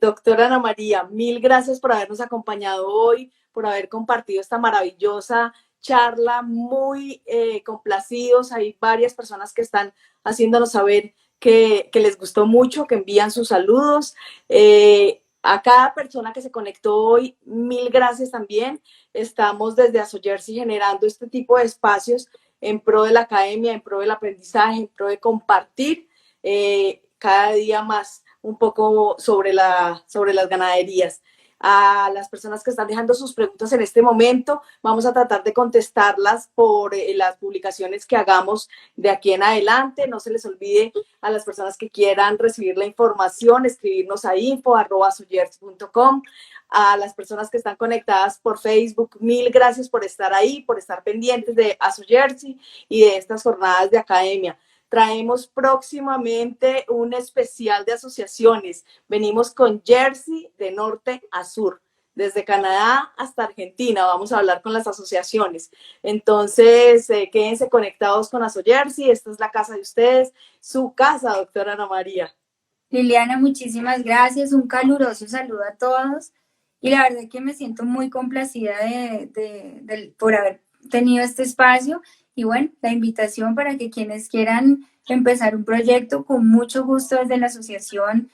Doctora Ana María, mil gracias por habernos acompañado hoy, por haber compartido esta maravillosa charla, muy complacidos. Hay varias personas que están haciéndonos saber que les gustó mucho, que envían sus saludos. A cada persona que se conectó hoy, mil gracias también. Estamos desde ASOYERSI generando este tipo de espacios en pro de la academia, en pro del aprendizaje, en pro de compartir cada día más un poco sobre las ganaderías. A las personas que están dejando sus preguntas en este momento, vamos a tratar de contestarlas por las publicaciones que hagamos de aquí en adelante. No se les olvide a las personas que quieran recibir la información, escribirnos a info@asoyersi.com. A las personas que están conectadas por Facebook, mil gracias por estar ahí, por estar pendientes de ASOYERSI y de estas jornadas de academia. Traemos próximamente un especial de asociaciones. Venimos con Jersey de norte a sur, desde Canadá hasta Argentina. Vamos a hablar con las asociaciones. Entonces, quédense conectados con ASOYERSI. Esta es la casa de ustedes, su casa, doctora Ana María. Liliana, muchísimas gracias. Un caluroso saludo a todos. Y la verdad que me siento muy complacida por haber tenido este espacio. Y bueno, la invitación para que quienes quieran empezar un proyecto, con mucho gusto desde la asociación,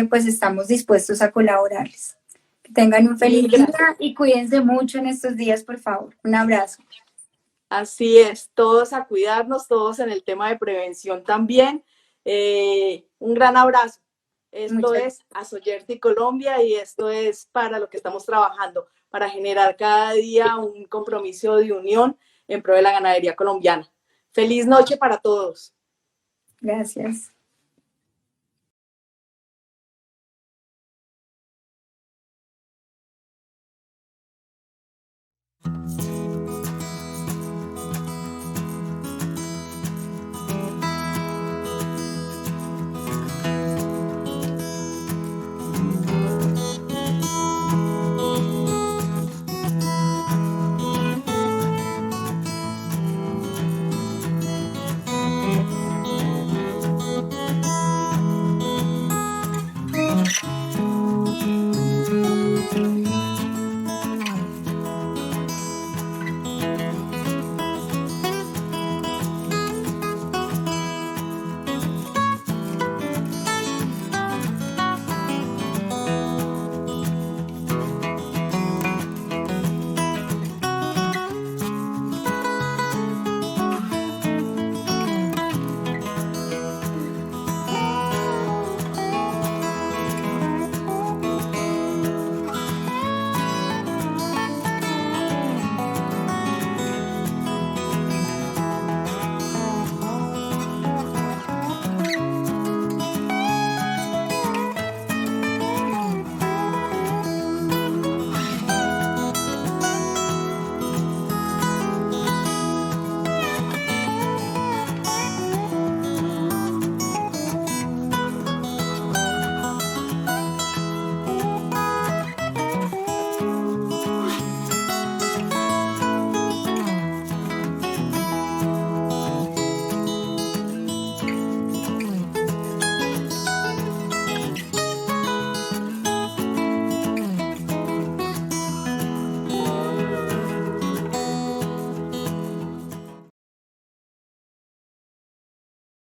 pues estamos dispuestos a colaborarles. Que tengan un feliz día y cuídense mucho en estos días, por favor. Un abrazo. Así es, todos a cuidarnos, todos en el tema de prevención también. Un gran abrazo. Esto es ASOYERSI Colombia y esto es para lo que estamos trabajando, para generar cada día un compromiso de unión en pro de la ganadería colombiana. Feliz noche para todos. Gracias.